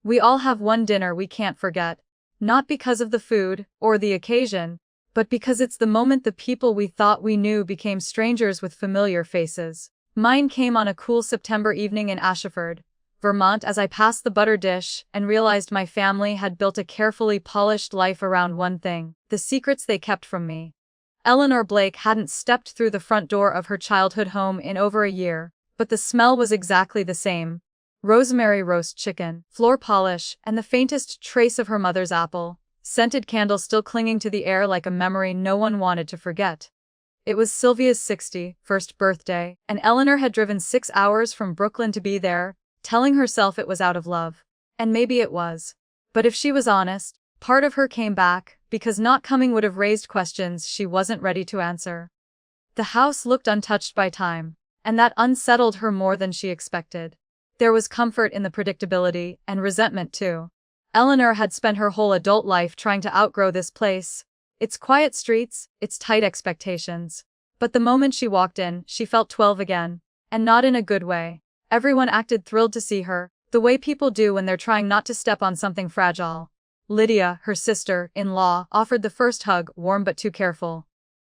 We all have one dinner we can't forget. Not because of the food, or the occasion, but because it's the moment the people we thought we knew became strangers with familiar faces. Mine came on a cool September evening in Ashford, Vermont, as I passed the butter dish and realized my family had built a carefully polished life around one thing: the secrets they kept from me. Eleanor Blake hadn't stepped through the front door of her childhood home in over a year, but the smell was exactly the same. Rosemary roast chicken, floor polish, and the faintest trace of her mother's apple scented candle still clinging to the air like a memory no one wanted to forget. It was Sylvia's 61st birthday, and Eleanor had driven 6 hours from Brooklyn to be there, telling herself it was out of love. And maybe it was. But if she was honest, part of her came back, because not coming would have raised questions she wasn't ready to answer. The house looked untouched by time, and that unsettled her more than she expected. There was comfort in the predictability, and resentment too. Eleanor had spent her whole adult life trying to outgrow this place, its quiet streets, its tight expectations. But the moment she walked in, she felt 12 again, and not in a good way. Everyone acted thrilled to see her, the way people do when they're trying not to step on something fragile. Lydia, her sister-in-law, offered the first hug, warm but too careful.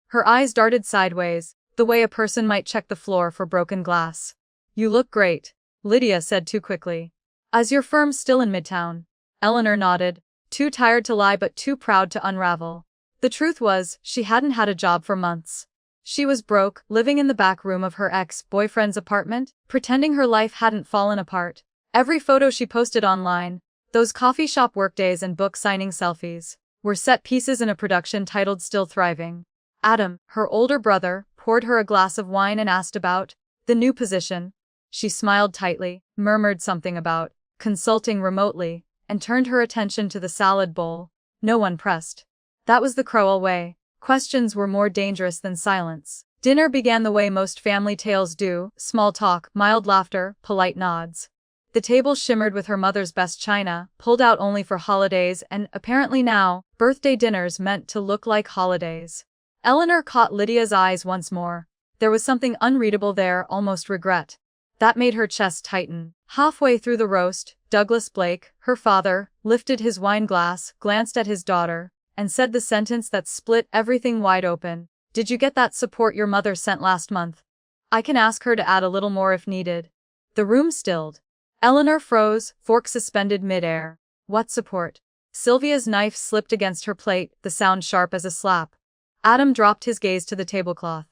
Her eyes darted sideways, the way a person might check the floor for broken glass. "You look great," Lydia said too quickly. "Is your firm still in Midtown?" Eleanor nodded, too tired to lie but too proud to unravel. The truth was, she hadn't had a job for months. She was broke, living in the back room of her ex-boyfriend's apartment, pretending her life hadn't fallen apart. Every photo she posted online, those coffee shop workdays and book signing selfies, were set pieces in a production titled Still Thriving. Adam, her older brother, poured her a glass of wine and asked about the new position. She smiled tightly, murmured something about consulting remotely, and turned her attention to the salad bowl. No one pressed. That was the Crowell way. Questions were more dangerous than silence. Dinner began the way most family tales do: small talk, mild laughter, polite nods. The table shimmered with her mother's best china, pulled out only for holidays, and, apparently now, birthday dinners meant to look like holidays. Eleanor caught Lydia's eyes once more. There was something unreadable there, almost regret. That made her chest tighten. Halfway through the roast, Douglas Blake, her father, lifted his wine glass, glanced at his daughter, and said the sentence that split everything wide open. "Did you get that support your mother sent last month? I can ask her to add a little more if needed." The room stilled. Eleanor froze, fork suspended mid-air. What support? Sylvia's knife slipped against her plate, the sound sharp as a slap. Adam dropped his gaze to the tablecloth.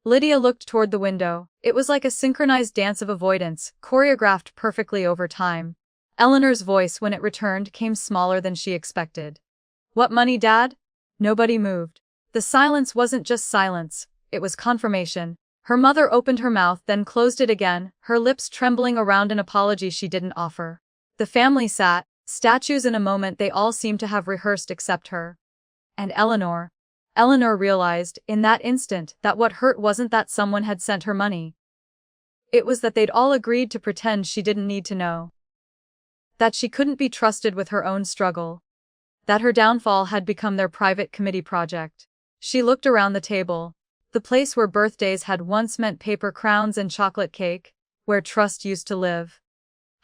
Lydia looked toward the window. It was like a synchronized dance of avoidance, choreographed perfectly over time. Eleanor's voice, when it returned, came smaller than she expected. "What money, Dad?" Nobody moved. The silence wasn't just silence, it was confirmation. Her mother opened her mouth, then closed it again, her lips trembling around an apology she didn't offer. The family sat, statues in a moment they all seemed to have rehearsed except her. And Eleanor. Eleanor realized, in that instant, that what hurt wasn't that someone had sent her money. It was that they'd all agreed to pretend she didn't need to know. That she couldn't be trusted with her own struggle. That her downfall had become their private committee project. She looked around the table. The place where birthdays had once meant paper crowns and chocolate cake, where trust used to live.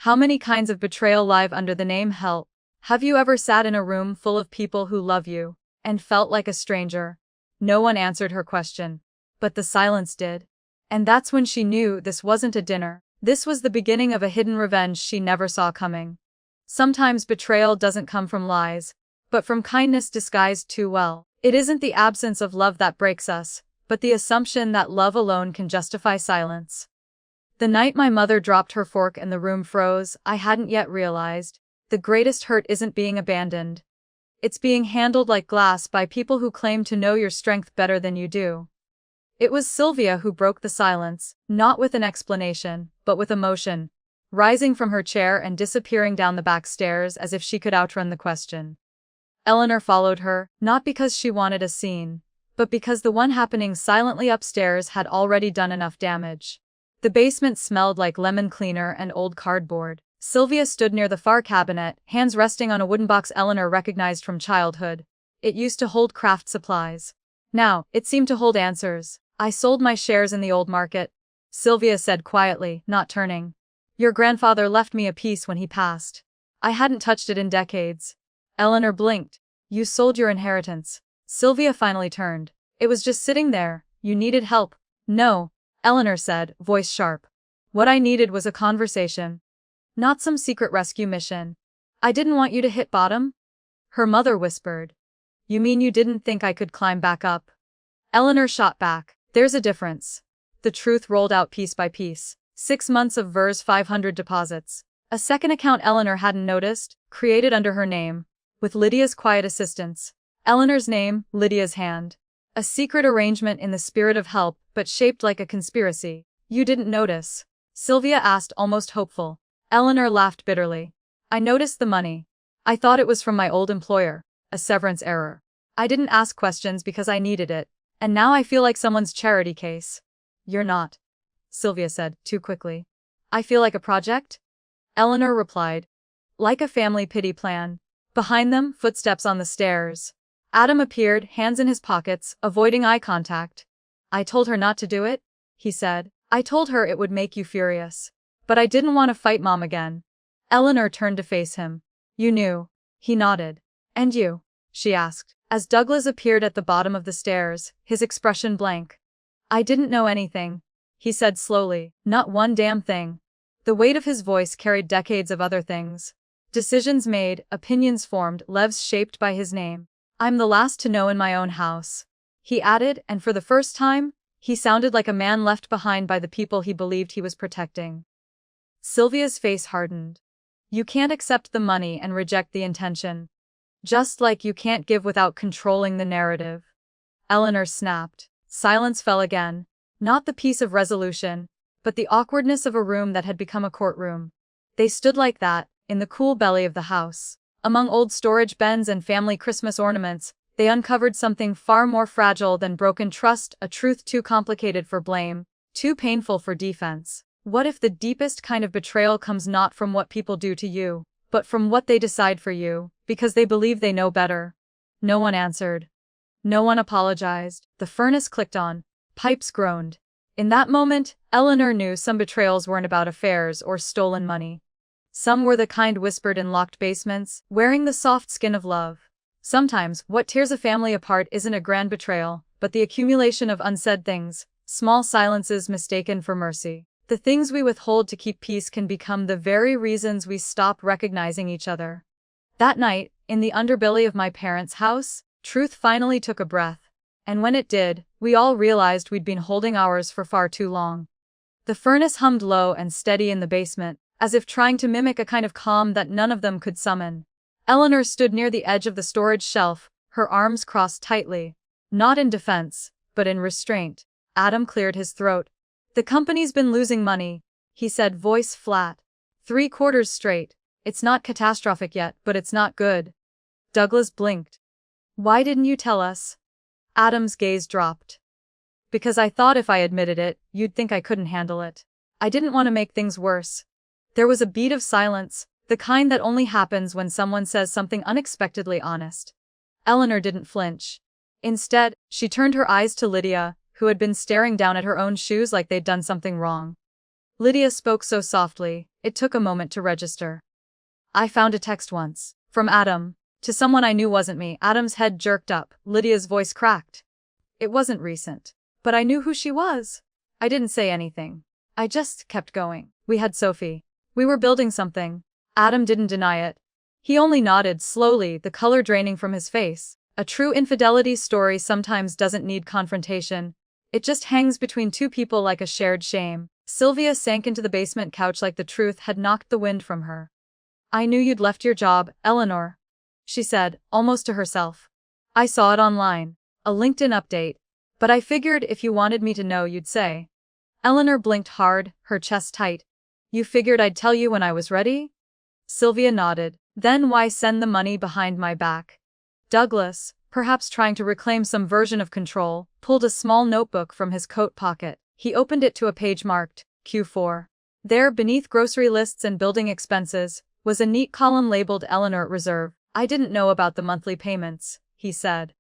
How many kinds of betrayal live under the name help? Have you ever sat in a room full of people who love you, and felt like a stranger? No one answered her question. But the silence did. And that's when she knew this wasn't a dinner. This was the beginning of a hidden revenge she never saw coming. Sometimes betrayal doesn't come from lies, but from kindness disguised too well. It isn't the absence of love that breaks us, but the assumption that love alone can justify silence. The night my mother dropped her fork and the room froze, I hadn't yet realized. The greatest hurt isn't being abandoned. It's being handled like glass by people who claim to know your strength better than you do. It was Sylvia who broke the silence, not with an explanation, but with emotion, rising from her chair and disappearing down the back stairs as if she could outrun the question. Eleanor followed her, not because she wanted a scene, but because the one happening silently upstairs had already done enough damage. The basement smelled like lemon cleaner and old cardboard. Sylvia stood near the far cabinet, hands resting on a wooden box Eleanor recognized from childhood. It used to hold craft supplies. Now, it seemed to hold answers. "I sold my shares in the old market," Sylvia said quietly, not turning. "Your grandfather left me a piece when he passed. I hadn't touched it in decades. Eleanor blinked. You sold your inheritance. Sylvia finally turned. It was just sitting there. You needed help. No, Eleanor said, voice sharp. What I needed was a conversation. Not some secret rescue mission. I didn't want you to hit bottom? Her mother whispered. You mean you didn't think I could climb back up? Eleanor shot back. There's a difference. The truth rolled out piece by piece. 6 months of Ver's 500 deposits. A second account Eleanor hadn't noticed, created under her name. With Lydia's quiet assistance. Eleanor's name, Lydia's hand. A secret arrangement in the spirit of help, but shaped like a conspiracy. You didn't notice? Sylvia asked, almost hopeful. Eleanor laughed bitterly. I noticed the money. I thought it was from my old employer. A severance error. I didn't ask questions because I needed it. And now I feel like someone's charity case. You're not. Sylvia said, too quickly. I feel like a project? Eleanor replied. Like a family pity plan. Behind them, footsteps on the stairs. Adam appeared, hands in his pockets, avoiding eye contact. I told her not to do it, he said. I told her it would make you furious. But I didn't want to fight Mom again. Eleanor turned to face him. You knew. He nodded. And you? She asked. As Douglas appeared at the bottom of the stairs, his expression blank. I didn't know anything, he said slowly. Not one damn thing. The weight of his voice carried decades of other things. Decisions made, opinions formed, lives shaped by his name. I'm the last to know in my own house. He added, and for the first time, he sounded like a man left behind by the people he believed he was protecting. Sylvia's face hardened. You can't accept the money and reject the intention. Just like you can't give without controlling the narrative. Eleanor snapped. Silence fell again. Not the peace of resolution, but the awkwardness of a room that had become a courtroom. They stood like that, in the cool belly of the house. Among old storage bins and family Christmas ornaments, they uncovered something far more fragile than broken trust, a truth too complicated for blame, too painful for defense. What if the deepest kind of betrayal comes not from what people do to you, but from what they decide for you, because they believe they know better? No one answered. No one apologized. The furnace clicked on. Pipes groaned. In that moment, Eleanor knew some betrayals weren't about affairs or stolen money. Some were the kind whispered in locked basements, wearing the soft skin of love. Sometimes, what tears a family apart isn't a grand betrayal, but the accumulation of unsaid things, small silences mistaken for mercy. The things we withhold to keep peace can become the very reasons we stop recognizing each other. That night, in the underbelly of my parents' house, truth finally took a breath. And when it did, we all realized we'd been holding ours for far too long. The furnace hummed low and steady in the basement, as if trying to mimic a kind of calm that none of them could summon. Eleanor stood near the edge of the storage shelf, her arms crossed tightly. Not in defense, but in restraint. Adam cleared his throat. The company's been losing money, he said, voice flat. 3 quarters straight. It's not catastrophic yet, but it's not good. Douglas blinked. Why didn't you tell us? Adam's gaze dropped. Because I thought if I admitted it, you'd think I couldn't handle it. I didn't want to make things worse. There was a beat of silence, the kind that only happens when someone says something unexpectedly honest. Eleanor didn't flinch. Instead, she turned her eyes to Lydia, who had been staring down at her own shoes like they'd done something wrong. Lydia spoke so softly, it took a moment to register. I found a text once. From Adam. To someone I knew wasn't me. Adam's head jerked up, Lydia's voice cracked. It wasn't recent. But I knew who she was. I didn't say anything. I just kept going. We had Sophie. We were building something. Adam didn't deny it. He only nodded slowly, the color draining from his face. A true infidelity story sometimes doesn't need confrontation. It just hangs between two people like a shared shame. Sylvia sank into the basement couch like the truth had knocked the wind from her. I knew you'd left your job, Eleanor, she said, almost to herself. I saw it online. A LinkedIn update. But I figured if you wanted me to know you'd say. Eleanor blinked hard, her chest tight. You figured I'd tell you when I was ready? Sylvia nodded. Then why send the money behind my back? Douglas, perhaps trying to reclaim some version of control, pulled a small notebook from his coat pocket. He opened it to a page marked Q4. There, beneath grocery lists and building expenses, was a neat column labeled Eleanor Reserve. I didn't know about the monthly payments, he said.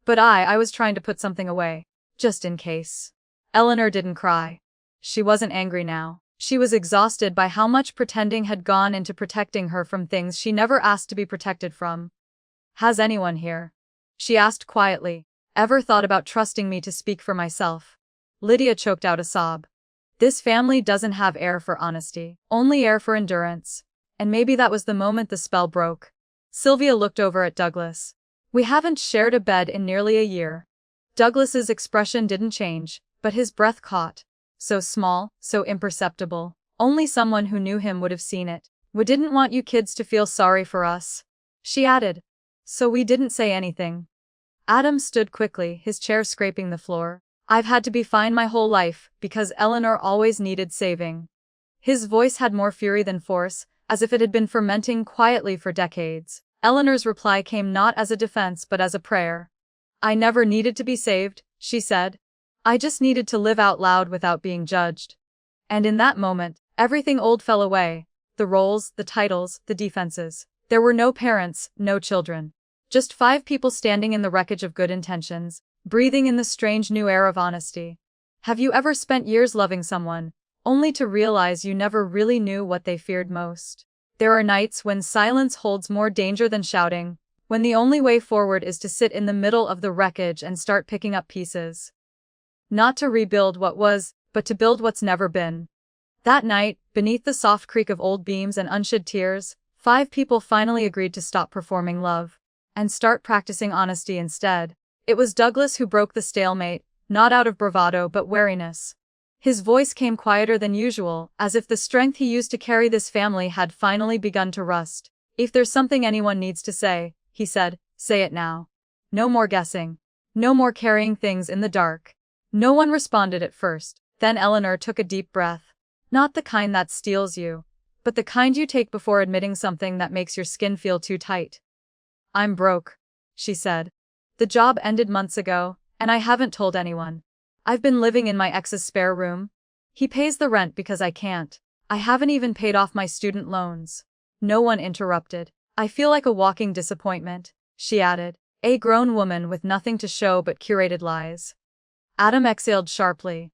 But I was trying to put something away. Just in case. Eleanor didn't cry. She wasn't angry now. She was exhausted by how much pretending had gone into protecting her from things she never asked to be protected from. "Has anyone here?" she asked quietly, "ever thought about trusting me to speak for myself?" Lydia choked out a sob. This family doesn't have air for honesty, only air for endurance. And maybe that was the moment the spell broke. Sylvia looked over at Douglas. "We haven't shared a bed in nearly a year." Douglas's expression didn't change, but his breath caught. So small, so imperceptible. Only someone who knew him would have seen it. "We didn't want you kids to feel sorry for us," she added. "So we didn't say anything." Adam stood quickly, his chair scraping the floor. "I've had to be fine my whole life, because Eleanor always needed saving." His voice had more fury than force, as if it had been fermenting quietly for decades. Eleanor's reply came not as a defense but as a prayer. "I never needed to be saved," she said. "I just needed to live out loud without being judged." And in that moment, everything old fell away. The roles, the titles, the defenses. There were no parents, no children. Just 5 people standing in the wreckage of good intentions, breathing in the strange new air of honesty. Have you ever spent years loving someone, only to realize you never really knew what they feared most? There are nights when silence holds more danger than shouting, when the only way forward is to sit in the middle of the wreckage and start picking up pieces. Not to rebuild what was, but to build what's never been. That night, beneath the soft creak of old beams and unshed tears, 5 people finally agreed to stop performing love and start practicing honesty instead. It was Douglas who broke the stalemate, not out of bravado but wariness. His voice came quieter than usual, as if the strength he used to carry this family had finally begun to rust. "If there's something anyone needs to say," he said, "say it now. No more guessing. No more carrying things in the dark." No one responded at first. Then Eleanor took a deep breath. Not the kind that steals you, but the kind you take before admitting something that makes your skin feel too tight. "I'm broke," she said. "The job ended months ago, and I haven't told anyone. I've been living in my ex's spare room. He pays the rent because I can't. I haven't even paid off my student loans." No one interrupted. "I feel like a walking disappointment," she added. "A grown woman with nothing to show but curated lies." Adam exhaled sharply.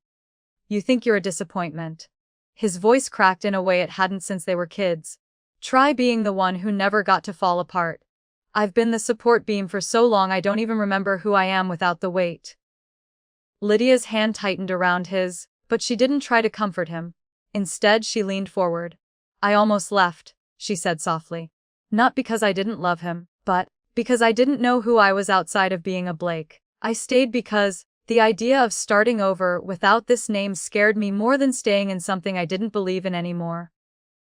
"You think you're a disappointment?" His voice cracked in a way it hadn't since they were kids. "Try being the one who never got to fall apart. I've been the support beam for so long I don't even remember who I am without the weight." Lydia's hand tightened around his, but she didn't try to comfort him. Instead, she leaned forward. "I almost left," she said softly. "Not because I didn't love him, but because I didn't know who I was outside of being a Blake. I stayed because the idea of starting over without this name scared me more than staying in something I didn't believe in anymore."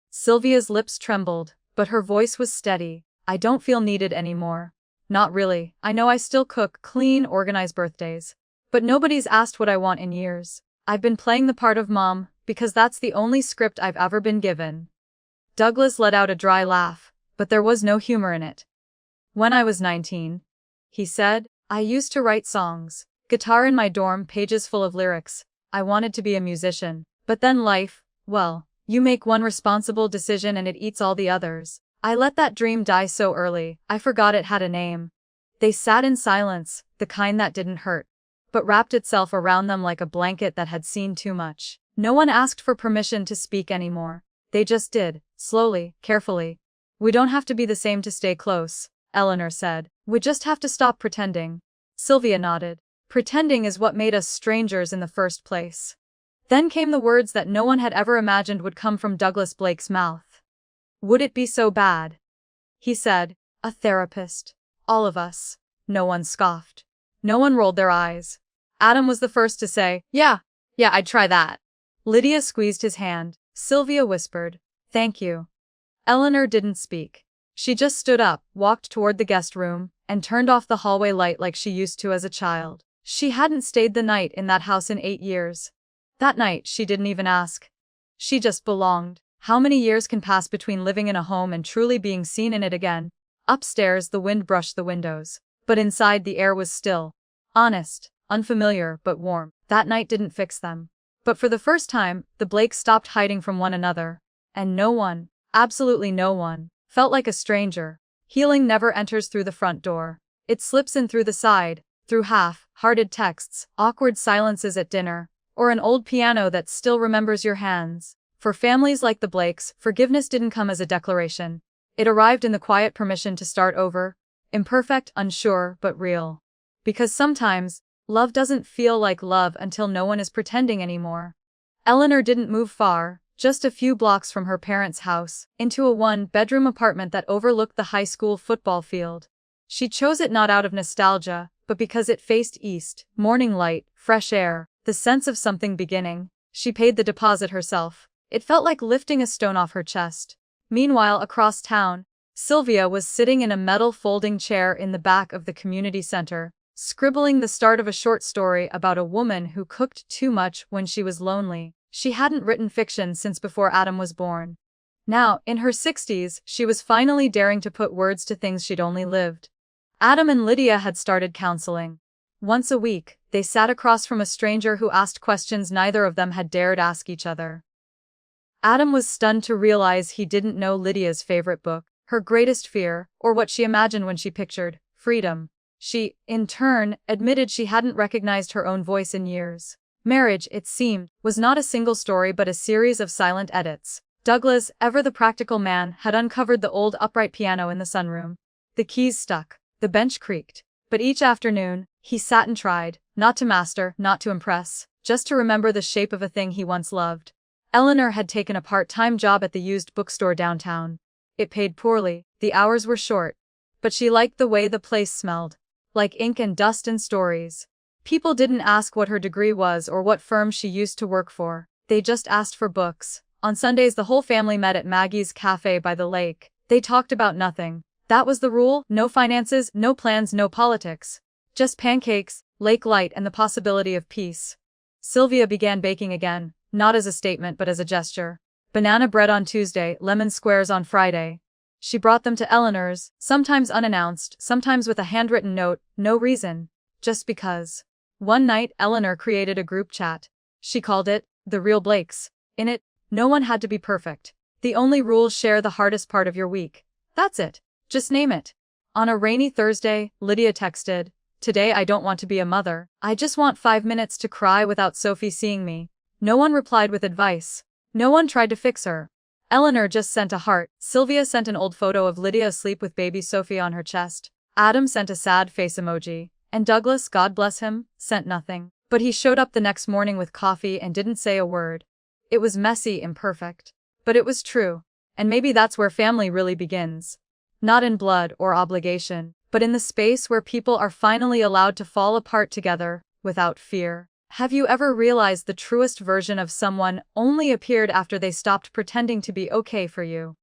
Sylvia's lips trembled, but her voice was steady. "I don't feel needed anymore. Not really. I know I still cook, clean, organize birthdays. But nobody's asked what I want in years. I've been playing the part of mom, because that's the only script I've ever been given." Douglas let out a dry laugh, but there was no humor in it. "When I was 19, he said, I used to write songs. Guitar in my dorm, pages full of lyrics. I wanted to be a musician. But then life, well, you make one responsible decision and it eats all the others. I let that dream die so early, I forgot it had a name." They sat in silence, the kind that didn't hurt, but wrapped itself around them like a blanket that had seen too much. No one asked for permission to speak anymore. They just did, slowly, carefully. "We don't have to be the same to stay close," Eleanor said. "We just have to stop pretending." Sylvia nodded. "Pretending is what made us strangers in the first place." Then came the words that no one had ever imagined would come from Douglas Blake's mouth. "Would it be so bad?" he said. "A therapist. All of us." No one scoffed. No one rolled their eyes. Adam was the first to say, Yeah, I'd try that." Lydia squeezed his hand. Sylvia whispered, "Thank you." Eleanor didn't speak. She just stood up, walked toward the guest room, and turned off the hallway light like she used to as a child. She hadn't stayed the night in that house in 8 years. That night, she didn't even ask. She just belonged. How many years can pass between living in a home and truly being seen in it again? Upstairs, the wind brushed the windows. But inside, the air was still. Honest, unfamiliar, but warm. That night didn't fix them. But for the first time, the Blakes stopped hiding from one another. And no one, absolutely no one, felt like a stranger. Healing never enters through the front door. It slips in through the side, through half-hearted texts, awkward silences at dinner, or an old piano that still remembers your hands. For families like the Blakes, forgiveness didn't come as a declaration. It arrived in the quiet permission to start over, imperfect, unsure, but real. Because sometimes, love doesn't feel like love until no one is pretending anymore. Eleanor didn't move far, just a few blocks from her parents' house, into a one-bedroom apartment that overlooked the high school football field. She chose it not out of nostalgia, but because it faced east, morning light, fresh air, the sense of something beginning. She paid the deposit herself. It felt like lifting a stone off her chest. Meanwhile, across town, Sylvia was sitting in a metal folding chair in the back of the community center, scribbling the start of a short story about a woman who cooked too much when she was lonely. She hadn't written fiction since before Adam was born. Now, in her 60s, she was finally daring to put words to things she'd only lived. Adam and Lydia had started counseling. Once a week, they sat across from a stranger who asked questions neither of them had dared ask each other. Adam was stunned to realize he didn't know Lydia's favorite book, her greatest fear, or what she imagined when she pictured freedom. She, in turn, admitted she hadn't recognized her own voice in years. Marriage, it seemed, was not a single story but a series of silent edits. Douglas, ever the practical man, had uncovered the old upright piano in the sunroom. The keys stuck. The bench creaked. But each afternoon, he sat and tried, not to master, not to impress, just to remember the shape of a thing he once loved. Eleanor had taken a part-time job at the used bookstore downtown. It paid poorly, the hours were short, but she liked the way the place smelled. Like ink and dust and stories. People didn't ask what her degree was or what firm she used to work for. They just asked for books. On Sundays the whole family met at Maggie's cafe by the lake. They talked about nothing. That was the rule: no finances, no plans, no politics. Just pancakes, lake light, and the possibility of peace. Sylvia began baking again, not as a statement but as a gesture. Banana bread on Tuesday, lemon squares on Friday. She brought them to Eleanor's, sometimes unannounced, sometimes with a handwritten note, no reason, just because. One night, Eleanor created a group chat. She called it, The Real Blakes. In it, no one had to be perfect. The only rule: share the hardest part of your week. That's it. Just name it. On a rainy Thursday, Lydia texted, "Today I don't want to be a mother. I just want 5 minutes to cry without Sophie seeing me." No one replied with advice. No one tried to fix her. Eleanor just sent a heart. Sylvia sent an old photo of Lydia asleep with baby Sophie on her chest. Adam sent a sad face emoji. And Douglas, God bless him, sent nothing. But he showed up the next morning with coffee and didn't say a word. It was messy, imperfect. But it was true. And maybe that's where family really begins. Not in blood or obligation, but in the space where people are finally allowed to fall apart together, without fear. Have you ever realized the truest version of someone only appeared after they stopped pretending to be okay for you?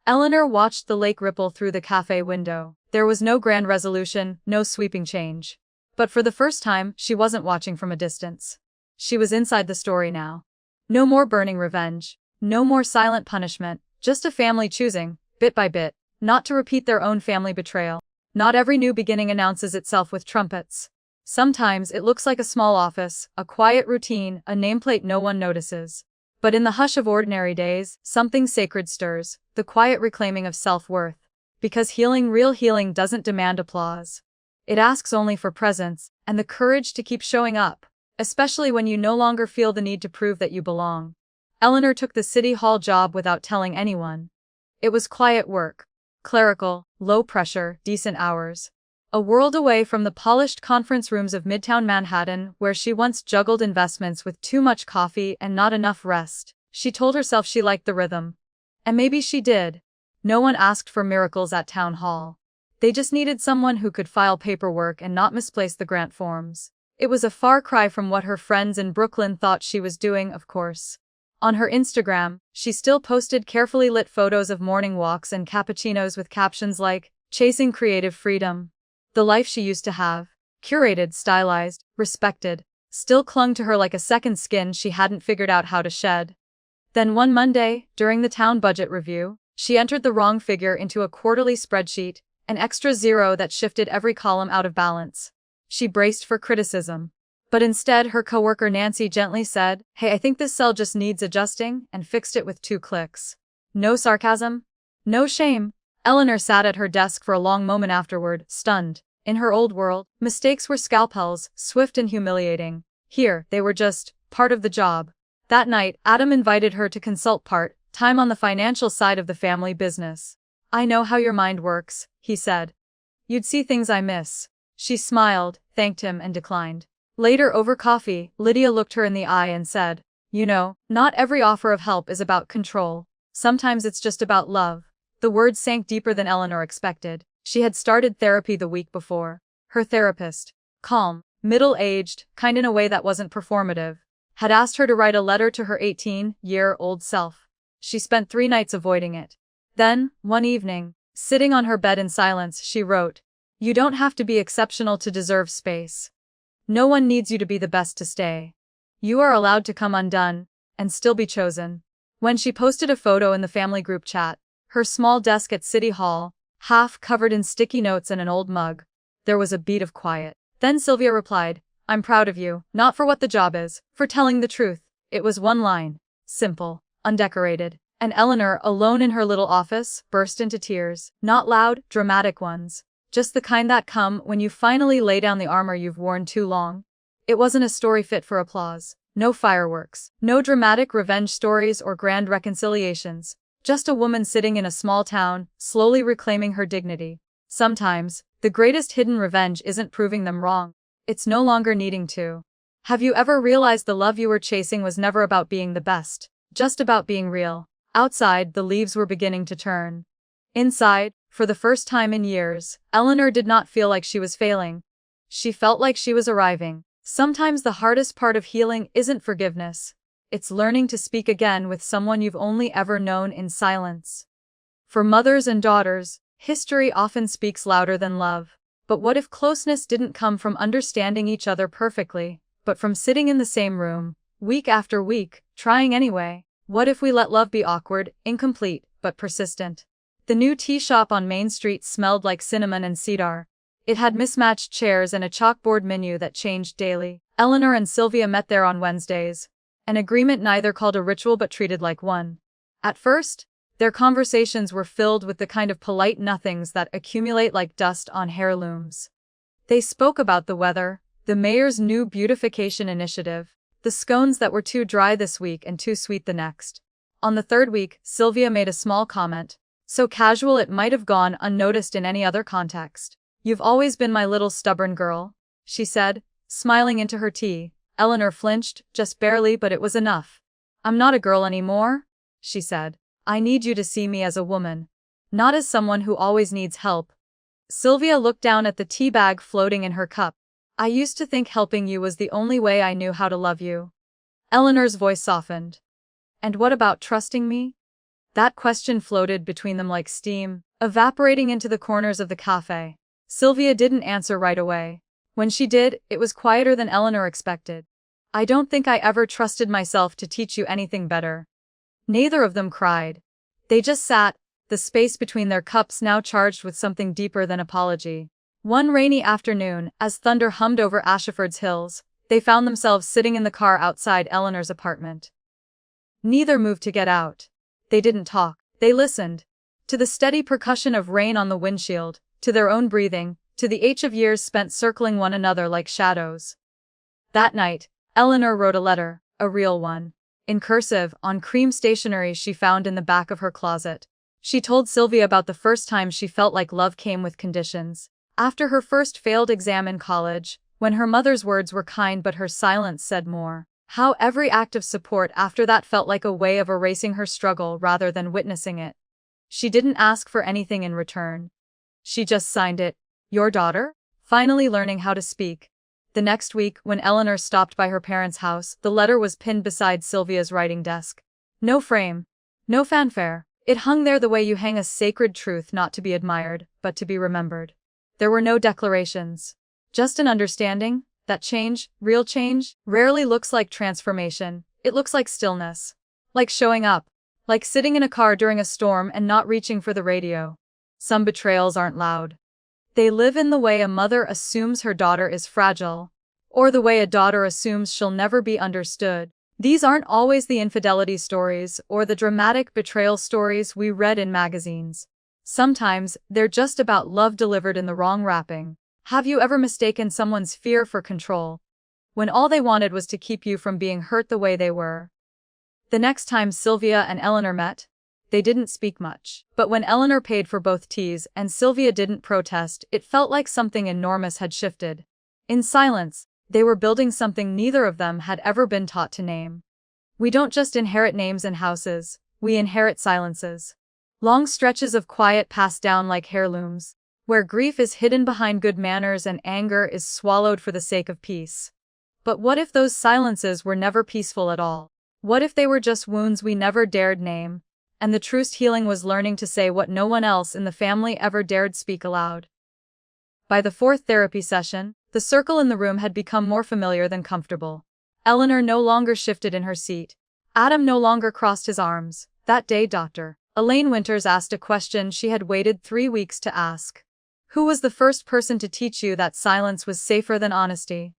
Eleanor watched the lake ripple through the cafe window. There was no grand resolution, no sweeping change. But for the first time, she wasn't watching from a distance. She was inside the story now. No more burning revenge. No more silent punishment. Just a family choosing, bit by bit, not to repeat their own family betrayal. Not every new beginning announces itself with trumpets. Sometimes it looks like a small office, a quiet routine, a nameplate no one notices. But in the hush of ordinary days, something sacred stirs, the quiet reclaiming of self-worth. Because healing, real healing, doesn't demand applause. It asks only for presence, and the courage to keep showing up, especially when you no longer feel the need to prove that you belong. Eleanor took the city hall job without telling anyone. It was quiet work. Clerical, low pressure, decent hours. A world away from the polished conference rooms of Midtown Manhattan where she once juggled investments with too much coffee and not enough rest. She told herself she liked the rhythm. And maybe she did. No one asked for miracles at town hall. They just needed someone who could file paperwork and not misplace the grant forms. It was a far cry from what her friends in Brooklyn thought she was doing, of course. On her Instagram, she still posted carefully lit photos of morning walks and cappuccinos with captions like, "Chasing creative freedom." The life she used to have, curated, stylized, respected, still clung to her like a second skin she hadn't figured out how to shed. Then one Monday, during the town budget review, she entered the wrong figure into a quarterly spreadsheet, an extra zero that shifted every column out of balance. She braced for criticism. But instead, her coworker Nancy gently said, "Hey, I think this cell just needs adjusting," and fixed it with 2 clicks. No sarcasm. No shame. Eleanor sat at her desk for a long moment afterward, stunned. In her old world, mistakes were scalpels, swift and humiliating. Here, they were just part of the job. That night, Adam invited her to consult part-time on the financial side of the family business. "I know how your mind works," he said. "You'd see things I miss." She smiled, thanked him, and declined. Later, over coffee, Lydia looked her in the eye and said, "You know, not every offer of help is about control. Sometimes it's just about love." The words sank deeper than Eleanor expected. She had started therapy the week before. Her therapist, calm, middle-aged, kind in a way that wasn't performative, had asked her to write a letter to her 18-year-old self. She spent 3 nights avoiding it. Then, one evening, sitting on her bed in silence, she wrote, "You don't have to be exceptional to deserve space. No one needs you to be the best to stay. You are allowed to come undone, and still be chosen." When she posted a photo in the family group chat, her small desk at City Hall, half covered in sticky notes and an old mug, there was a beat of quiet. Then Sylvia replied, "I'm proud of you, not for what the job is, for telling the truth." It was one line, simple, undecorated, and Eleanor, alone in her little office, burst into tears. Not loud, dramatic ones, just the kind that come when you finally lay down the armor you've worn too long. It wasn't a story fit for applause. No fireworks, no dramatic revenge stories or grand reconciliations. Just a woman sitting in a small town, slowly reclaiming her dignity. Sometimes, the greatest hidden revenge isn't proving them wrong. It's no longer needing to. Have you ever realized the love you were chasing was never about being the best, just about being real? Outside, the leaves were beginning to turn. Inside, for the first time in years, Eleanor did not feel like she was failing. She felt like she was arriving. Sometimes the hardest part of healing isn't forgiveness. It's learning to speak again with someone you've only ever known in silence. For mothers and daughters, history often speaks louder than love. But what if closeness didn't come from understanding each other perfectly, but from sitting in the same room, week after week, trying anyway? What if we let love be awkward, incomplete, but persistent? The new tea shop on Main Street smelled like cinnamon and cedar. It had mismatched chairs and a chalkboard menu that changed daily. Eleanor and Sylvia met there on Wednesdays. An agreement neither called a ritual but treated like one. At first, their conversations were filled with the kind of polite nothings that accumulate like dust on heirlooms. They spoke about the weather, the mayor's new beautification initiative, the scones that were too dry this week and too sweet the next. On the 3rd week, Sylvia made a small comment, so casual it might have gone unnoticed in any other context. "You've always been my little stubborn girl," she said, smiling into her tea. Eleanor flinched, just barely, but it was enough. "I'm not a girl anymore," she said. "I need you to see me as a woman, not as someone who always needs help." Sylvia looked down at the tea bag floating in her cup. "I used to think helping you was the only way I knew how to love you." Eleanor's voice softened. "And what about trusting me?" That question floated between them like steam, evaporating into the corners of the cafe. Sylvia didn't answer right away. When she did, it was quieter than Eleanor expected. "I don't think I ever trusted myself to teach you anything better." Neither of them cried. They just sat, the space between their cups now charged with something deeper than apology. One rainy afternoon, as thunder hummed over Ashford's hills, they found themselves sitting in the car outside Eleanor's apartment. Neither moved to get out. They didn't talk. They listened. To the steady percussion of rain on the windshield, to their own breathing, to the ache of years spent circling one another like shadows. That night, Eleanor wrote a letter, a real one. In cursive, on cream stationery she found in the back of her closet. She told Sylvia about the first time she felt like love came with conditions. After her first failed exam in college, when her mother's words were kind but her silence said more. How every act of support after that felt like a way of erasing her struggle rather than witnessing it. She didn't ask for anything in return. She just signed it. "Your daughter?" Finally learning how to speak. The next week, when Eleanor stopped by her parents' house, the letter was pinned beside Sylvia's writing desk. No frame. No fanfare. It hung there the way you hang a sacred truth, not to be admired, but to be remembered. There were no declarations. Just an understanding that change, real change, rarely looks like transformation. It looks like stillness. Like showing up. Like sitting in a car during a storm and not reaching for the radio. Some betrayals aren't loud. They live in the way a mother assumes her daughter is fragile, or the way a daughter assumes she'll never be understood. These aren't always the infidelity stories or the dramatic betrayal stories we read in magazines. Sometimes, they're just about love delivered in the wrong wrapping. Have you ever mistaken someone's fear for control, when all they wanted was to keep you from being hurt the way they were? The next time Sylvia and Eleanor met, they didn't speak much. But when Eleanor paid for both teas and Sylvia didn't protest, it felt like something enormous had shifted. In silence, they were building something neither of them had ever been taught to name. We don't just inherit names and houses, we inherit silences. Long stretches of quiet pass down like heirlooms, where grief is hidden behind good manners and anger is swallowed for the sake of peace. But what if those silences were never peaceful at all? What if they were just wounds we never dared name, and the truest healing was learning to say what no one else in the family ever dared speak aloud? By the fourth therapy session, the circle in the room had become more familiar than comfortable. Eleanor no longer shifted in her seat. Adam no longer crossed his arms. That day, Dr. Elaine Winters asked a question she had waited 3 weeks to ask. Who was the first person to teach you that silence was safer than honesty?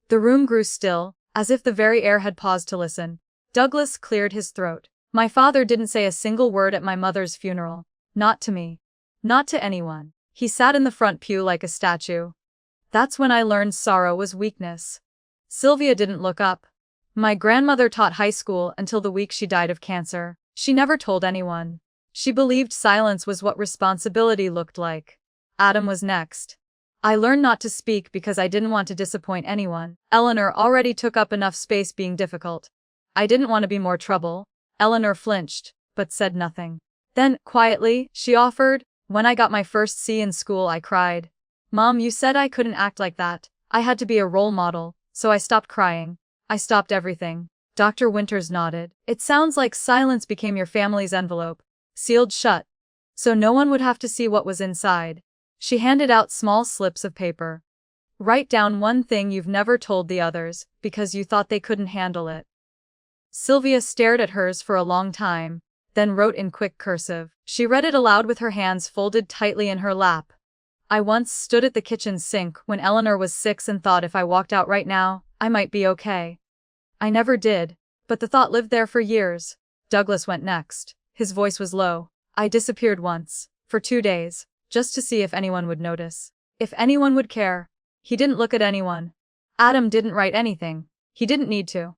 The room grew still, as if the very air had paused to listen. Douglas cleared his throat. My father didn't say a single word at my mother's funeral. Not to me. Not to anyone. He sat in the front pew like a statue. That's when I learned sorrow was weakness. Sylvia didn't look up. My grandmother taught high school until the week she died of cancer. She never told anyone. She believed silence was what responsibility looked like. Adam was next. I learned not to speak because I didn't want to disappoint anyone. Eleanor already took up enough space being difficult. I didn't want to be more trouble. Eleanor flinched, but said nothing. Then, quietly, she offered, when I got my first C in school I cried. Mom, you said I couldn't act like that. I had to be a role model, so I stopped crying. I stopped everything. Dr. Winters nodded. It sounds like silence became your family's envelope, sealed shut, so no one would have to see what was inside. She handed out small slips of paper. Write down one thing you've never told the others, because you thought they couldn't handle it. Sylvia stared at hers for a long time, then wrote in quick cursive. She read it aloud with her hands folded tightly in her lap. I once stood at the kitchen sink when Eleanor was 6 and thought if I walked out right now, I might be okay. I never did, but the thought lived there for years. Douglas went next. His voice was low. I disappeared once, for 2 days, just to see if anyone would notice. If anyone would care. He didn't look at anyone. Adam didn't write anything. He didn't need to.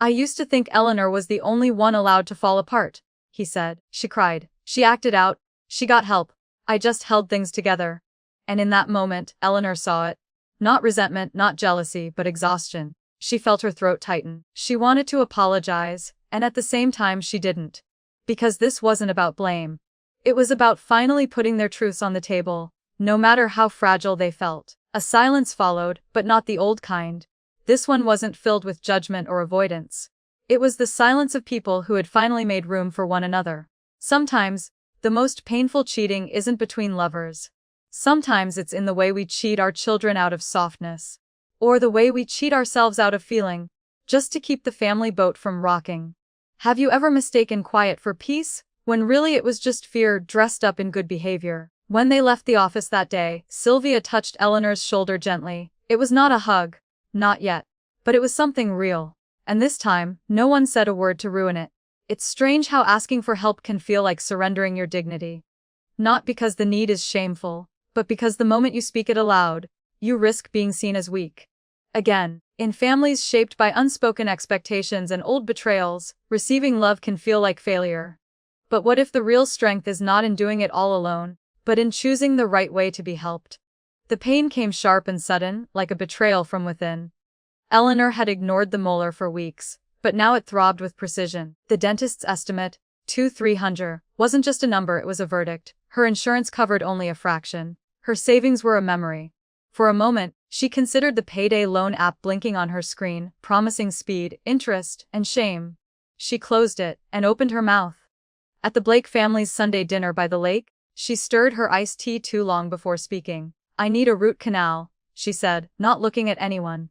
I used to think Eleanor was the only one allowed to fall apart, he said. She cried. She acted out. She got help. I just held things together. And in that moment, Eleanor saw it. Not resentment, not jealousy, but exhaustion. She felt her throat tighten. She wanted to apologize, and at the same time she didn't. Because this wasn't about blame. It was about finally putting their truths on the table, no matter how fragile they felt. A silence followed, but not the old kind. This one wasn't filled with judgment or avoidance. It was the silence of people who had finally made room for one another. Sometimes, the most painful cheating isn't between lovers. Sometimes it's in the way we cheat our children out of softness. Or the way we cheat ourselves out of feeling, just to keep the family boat from rocking. Have you ever mistaken quiet for peace, when really it was just fear dressed up in good behavior? When they left the office that day, Sylvia touched Eleanor's shoulder gently. It was not a hug. Not yet. But it was something real. And this time, no one said a word to ruin it. It's strange how asking for help can feel like surrendering your dignity. Not because the need is shameful, but because the moment you speak it aloud, you risk being seen as weak. Again, in families shaped by unspoken expectations and old betrayals, receiving love can feel like failure. But what if the real strength is not in doing it all alone, but in choosing the right way to be helped? The pain came sharp and sudden, like a betrayal from within. Eleanor had ignored the molar for weeks, but now it throbbed with precision. The dentist's estimate, $2,300, wasn't just a number, it was a verdict. Her insurance covered only a fraction. Her savings were a memory. For a moment, she considered the payday loan app blinking on her screen, promising speed, interest, and shame. She closed it, and opened her mouth. At the Blake family's Sunday dinner by the lake, she stirred her iced tea too long before speaking. I need a root canal, she said, not looking at anyone.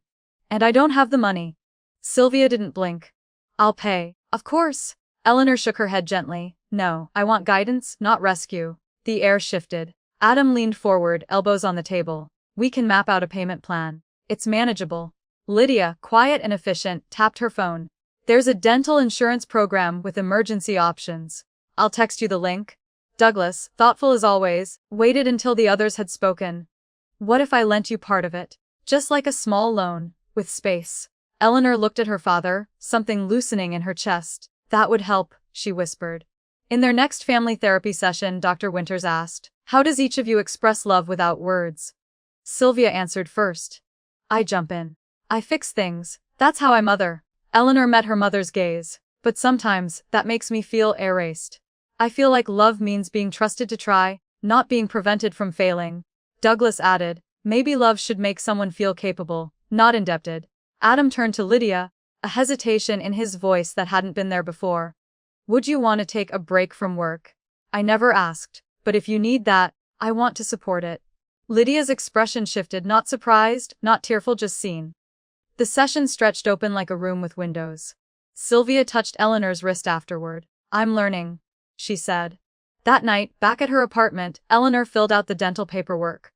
And I don't have the money. Sylvia didn't blink. I'll pay. Of course. Eleanor shook her head gently. No, I want guidance, not rescue. The air shifted. Adam leaned forward, elbows on the table. We can map out a payment plan. It's manageable. Lydia, quiet and efficient, tapped her phone. There's a dental insurance program with emergency options. I'll text you the link. Douglas, thoughtful as always, waited until the others had spoken. What if I lent you part of it? Just like a small loan, with space. Eleanor looked at her father, something loosening in her chest. That would help, she whispered. In their next family therapy session, Dr. Winters asked, "How does each of you express love without words?" Sylvia answered first. "I jump in. I fix things. That's how I mother." Eleanor met her mother's gaze. "But sometimes, that makes me feel erased. I feel like love means being trusted to try, not being prevented from failing." Douglas added, "Maybe love should make someone feel capable, not indebted." Adam turned to Lydia, a hesitation in his voice that hadn't been there before. "Would you want to take a break from work?" "I never asked, but if you need that, I want to support it." Lydia's expression shifted, not surprised, not tearful, just seen. The session stretched open like a room with windows. Sylvia touched Eleanor's wrist afterward. "I'm learning," she said. That night, back at her apartment, Eleanor filled out the dental paperwork.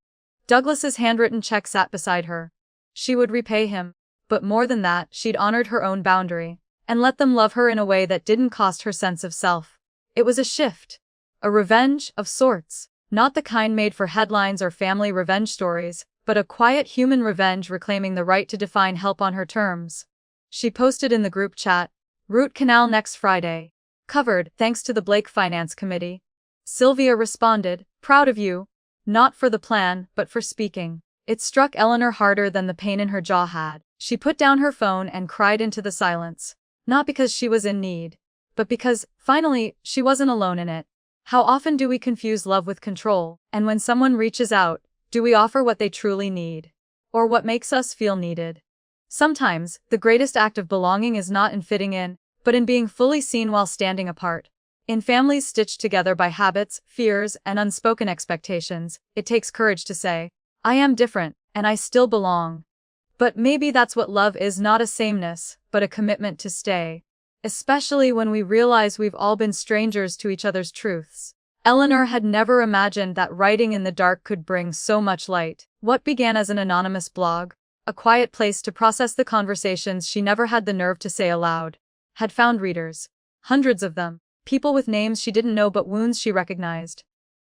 Douglas's handwritten check sat beside her. She would repay him, but more than that, she'd honored her own boundary and let them love her in a way that didn't cost her sense of self. It was a shift. A revenge, of sorts. Not the kind made for headlines or family revenge stories, but a quiet human revenge reclaiming the right to define help on her terms. She posted in the group chat, "Root canal next Friday. Covered, thanks to the Blake Finance Committee." Sylvia responded, "Proud of you. Not for the plan, but for speaking." It struck Eleanor harder than the pain in her jaw had. She put down her phone and cried into the silence. Not because she was in need, but because, finally, she wasn't alone in it. How often do we confuse love with control, and when someone reaches out, do we offer what they truly need? Or what makes us feel needed? Sometimes, the greatest act of belonging is not in fitting in, but in being fully seen while standing apart. In families stitched together by habits, fears, and unspoken expectations, it takes courage to say, "I am different, and I still belong." But maybe that's what love is, not a sameness, but a commitment to stay. Especially when we realize we've all been strangers to each other's truths. Eleanor had never imagined that writing in the dark could bring so much light. What began as an anonymous blog, a quiet place to process the conversations she never had the nerve to say aloud, had found readers. Hundreds of them. People with names she didn't know but wounds she recognized.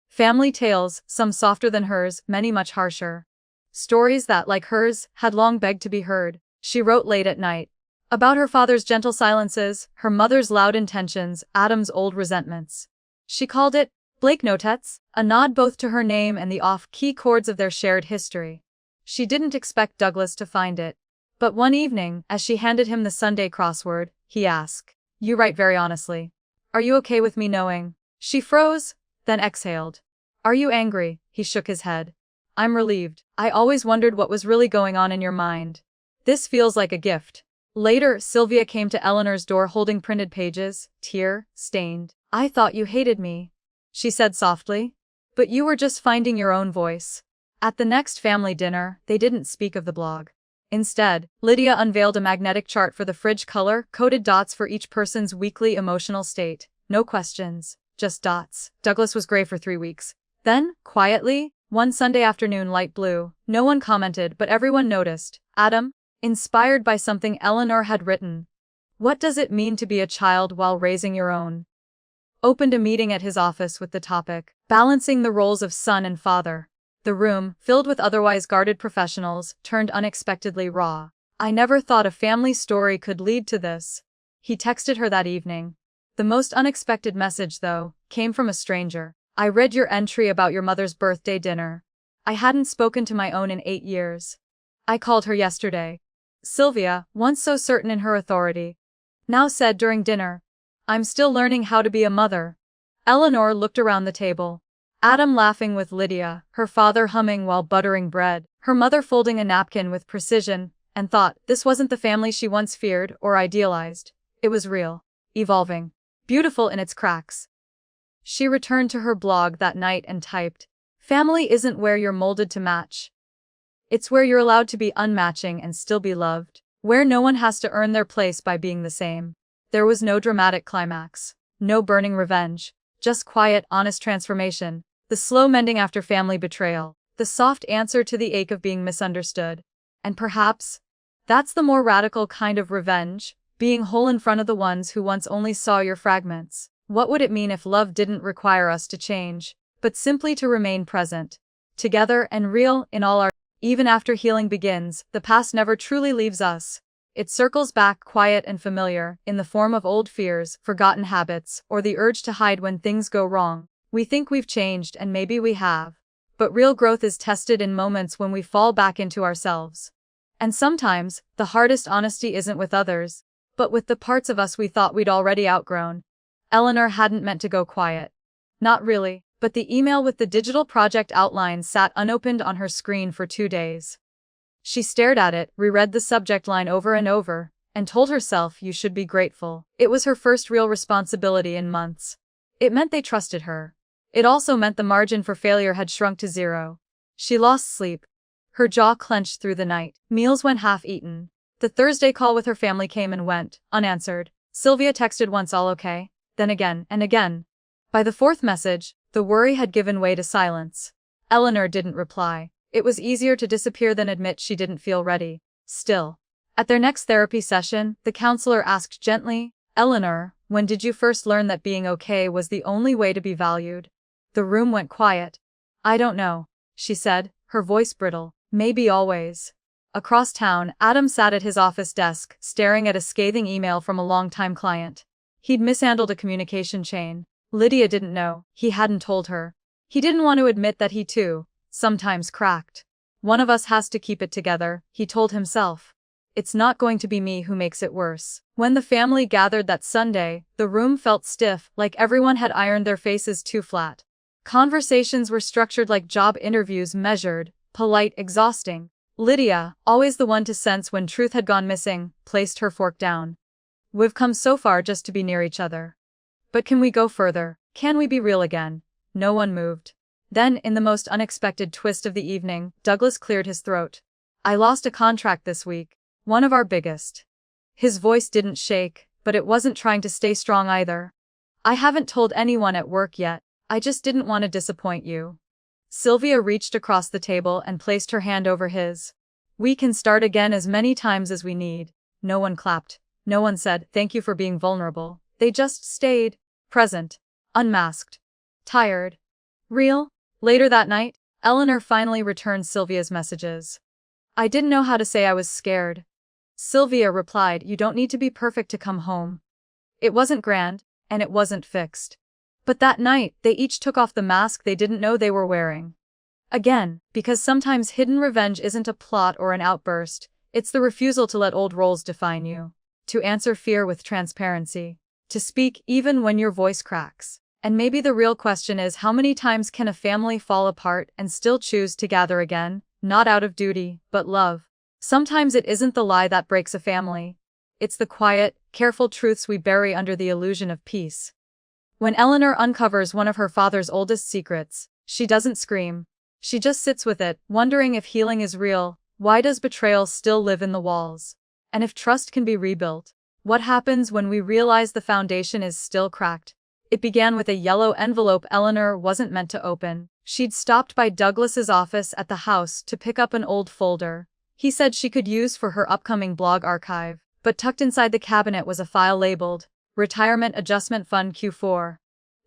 Family tales, some softer than hers, many much harsher. Stories that, like hers, had long begged to be heard. She wrote late at night. About her father's gentle silences, her mother's loud intentions, Adam's old resentments. She called it Blake Notets, a nod both to her name and the off-key chords of their shared history. She didn't expect Douglas to find it. But one evening, as she handed him the Sunday crossword, he asked, "You write very honestly. Are you okay with me knowing?" She froze, then exhaled. "Are you angry?" He shook his head. "I'm relieved. I always wondered what was really going on in your mind. This feels like a gift." Later, Sylvia came to Eleanor's door holding printed pages, tear-stained. "I thought you hated me," she said softly. "But you were just finding your own voice." At the next family dinner, they didn't speak of the blog. Instead, Lydia unveiled a magnetic chart for the fridge color, coded dots for each person's weekly emotional state. No questions, just dots. Douglas was gray for 3 weeks. Then, quietly, one Sunday afternoon, light blue. No one commented, but everyone noticed. Adam, inspired by something Eleanor had written. "What does it mean to be a child while raising your own?" Opened a meeting at his office with the topic, balancing the roles of son and father. The room, filled with otherwise guarded professionals, turned unexpectedly raw. "I never thought a family story could lead to this," he texted her that evening. The most unexpected message, though, came from a stranger. "I read your entry about your mother's birthday dinner. I hadn't spoken to my own in 8 years. I called her yesterday." Sylvia, once so certain in her authority, now said during dinner, "I'm still learning how to be a mother." Eleanor looked around the table. Adam laughing with Lydia, her father humming while buttering bread, her mother folding a napkin with precision, and thought, this wasn't the family she once feared or idealized. It was real, evolving, beautiful in its cracks. She returned to her blog that night and typed, "Family isn't where you're molded to match. It's where you're allowed to be unmatching and still be loved, where no one has to earn their place by being the same." There was no dramatic climax, no burning revenge, just quiet, honest transformation, the slow mending after family betrayal, the soft answer to the ache of being misunderstood. And perhaps, that's the more radical kind of revenge, being whole in front of the ones who once only saw your fragments. What would it mean if love didn't require us to change, but simply to remain present, together and real in all our... Even after healing begins, the past never truly leaves us. It circles back quiet and familiar, in the form of old fears, forgotten habits, or the urge to hide when things go wrong. We think we've changed, and maybe we have. But real growth is tested in moments when we fall back into ourselves. And sometimes, the hardest honesty isn't with others, but with the parts of us we thought we'd already outgrown. Eleanor hadn't meant to go quiet. Not really, but the email with the digital project outline sat unopened on her screen for 2 days. She stared at it, reread the subject line over and over, and told herself you should be grateful. It was her first real responsibility in months. It meant they trusted her. It also meant the margin for failure had shrunk to 0. She lost sleep. Her jaw clenched through the night. Meals went half-eaten. The Thursday call with her family came and went, unanswered. Sylvia texted once all okay, then again and again. By the 4th message, the worry had given way to silence. Eleanor didn't reply. It was easier to disappear than admit she didn't feel ready. Still. At their next therapy session, the counselor asked gently, "Eleanor, when did you first learn that being okay was the only way to be valued?" The room went quiet. "I don't know," she said, her voice brittle. "Maybe always." Across town, Adam sat at his office desk, staring at a scathing email from a longtime client. He'd mishandled a communication chain. Lydia didn't know. He hadn't told her. He didn't want to admit that he too, sometimes cracked. "One of us has to keep it together," he told himself. "It's not going to be me who makes it worse." When the family gathered that Sunday, the room felt stiff, like everyone had ironed their faces too flat. Conversations were structured like job interviews, measured, polite, exhausting. Lydia, always the one to sense when truth had gone missing, placed her fork down. "We've come so far just to be near each other. But can we go further? Can we be real again?" No one moved. Then, in the most unexpected twist of the evening, Douglas cleared his throat. "I lost a contract this week. One of our biggest." His voice didn't shake, but it wasn't trying to stay strong either. "I haven't told anyone at work yet. I just didn't want to disappoint you." Sylvia reached across the table and placed her hand over his. "We can start again as many times as we need." No one clapped. No one said, "Thank you for being vulnerable." They just stayed. Present. Unmasked. Tired. Real. Later that night, Eleanor finally returned Sylvia's messages. "I didn't know how to say I was scared." Sylvia replied, "You don't need to be perfect to come home." It wasn't grand, and it wasn't fixed. But that night, they each took off the mask they didn't know they were wearing. Again, because sometimes hidden revenge isn't a plot or an outburst, it's the refusal to let old roles define you. To answer fear with transparency. To speak even when your voice cracks. And maybe the real question is, how many times can a family fall apart and still choose to gather again, not out of duty, but love? Sometimes it isn't the lie that breaks a family. It's the quiet, careful truths we bury under the illusion of peace. When Eleanor uncovers one of her father's oldest secrets, she doesn't scream. She just sits with it, wondering if healing is real. Why does betrayal still live in the walls? And if trust can be rebuilt, what happens when we realize the foundation is still cracked? It began with a yellow envelope Eleanor wasn't meant to open. She'd stopped by Douglas's office at the house to pick up an old folder he said she could use for her upcoming blog archive, but tucked inside the cabinet was a file labeled Retirement Adjustment Fund Q4.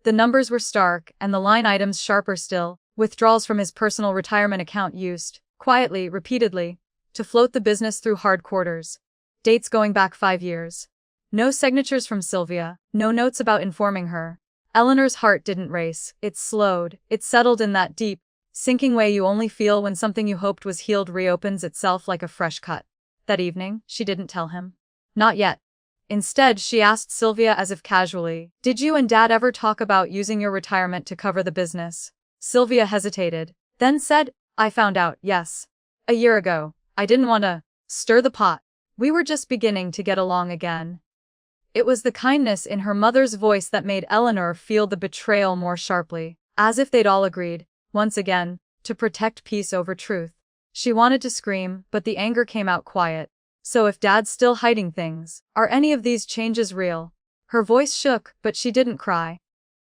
The numbers were stark, and the line items sharper still. Withdrawals from his personal retirement account used, quietly, repeatedly, to float the business through hard quarters. Dates going back 5 years. No signatures from Sylvia, no notes about informing her. Eleanor's heart didn't race, it slowed, it settled in that deep, sinking way you only feel when something you hoped was healed reopens itself like a fresh cut. That evening, she didn't tell him. Not yet. Instead, she asked Sylvia as if casually, "Did you and Dad ever talk about using your retirement to cover the business?" Sylvia hesitated, then said, "I found out, yes. A year ago. I didn't want to stir the pot. We were just beginning to get along again." It was the kindness in her mother's voice that made Eleanor feel the betrayal more sharply, as if they'd all agreed, once again, to protect peace over truth. She wanted to scream, but the anger came out quiet. "So if Dad's still hiding things, are any of these changes real?" Her voice shook, but she didn't cry.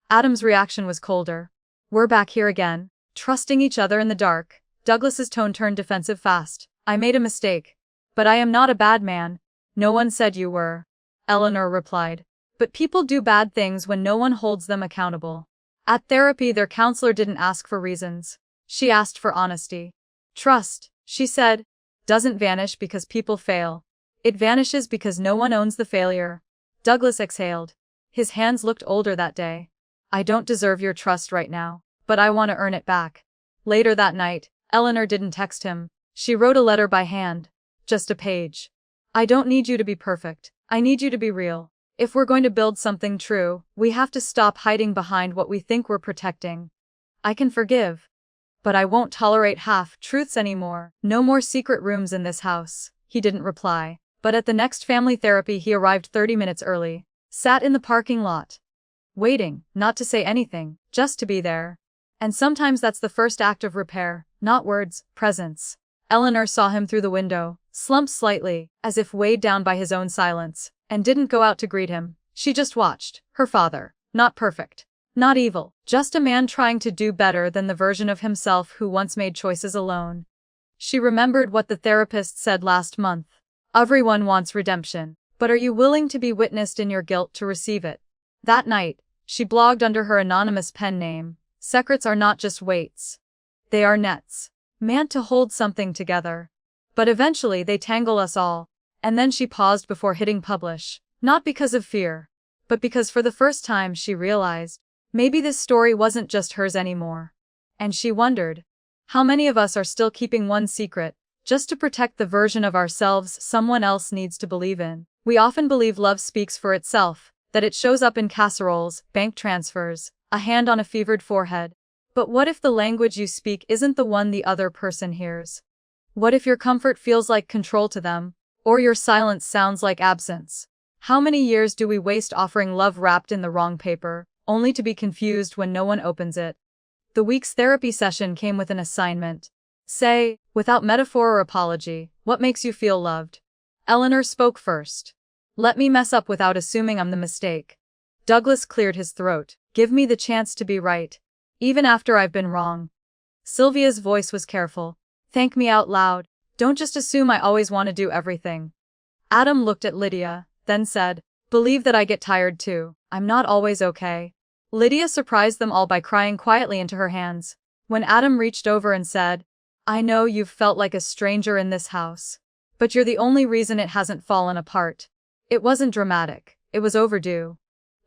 Adam's reaction was colder. "We're back here again, trusting each other in the dark." Douglas's tone turned defensive fast. "I made a mistake. But I am not a bad man." "No one said you were," Eleanor replied. "But people do bad things when no one holds them accountable." At therapy, their counselor didn't ask for reasons. She asked for honesty. "Trust," she said, "doesn't vanish because people fail. It vanishes because no one owns the failure. Douglas exhaled. His hands looked older that day. I don't deserve your trust right now, but I want to earn it back. Later that night, Eleanor didn't text him. She wrote a letter by hand. Just a page. I don't need you to be perfect. I need you to be real. If we're going to build something true, we have to stop hiding behind what we think we're protecting. I can forgive. But I won't tolerate half-truths anymore. No more secret rooms in this house. He didn't reply. But at the next family therapy he arrived 30 minutes early. Sat in the parking lot. Waiting, not to say anything, just to be there. And sometimes that's the first act of repair, not words, presence. Eleanor saw him through the window, slumped slightly, as if weighed down by his own silence, and didn't go out to greet him. She just watched. Her father. Not perfect. Not evil. Just a man trying to do better than the version of himself who once made choices alone. She remembered what the therapist said last month. Everyone wants redemption. But are you willing to be witnessed in your guilt to receive it? That night, she blogged under her anonymous pen name. Secrets are not just weights. They are nets. Meant to hold something together. But eventually they tangle us all. And then she paused before hitting publish. Not because of fear. But because for the first time she realized, maybe this story wasn't just hers anymore. And she wondered, how many of us are still keeping one secret, just to protect the version of ourselves someone else needs to believe in? We often believe love speaks for itself, that it shows up in casseroles, bank transfers, a hand on a fevered forehead. But what if the language you speak isn't the one the other person hears? What if your comfort feels like control to them, or your silence sounds like absence? How many years do we waste offering love wrapped in the wrong paper, only to be confused when no one opens it? The week's therapy session came with an assignment. Say, without metaphor or apology, what makes you feel loved? Eleanor spoke first. Let me mess up without assuming I'm the mistake. Douglas cleared his throat. Give me the chance to be right. Even after I've been wrong. Sylvia's voice was careful. Thank me out loud. Don't just assume I always want to do everything. Adam looked at Lydia, then said, believe that I get tired too. I'm not always okay. Lydia surprised them all by crying quietly into her hands. When Adam reached over and said, I know you've felt like a stranger in this house. But you're the only reason it hasn't fallen apart. It wasn't dramatic. It was overdue.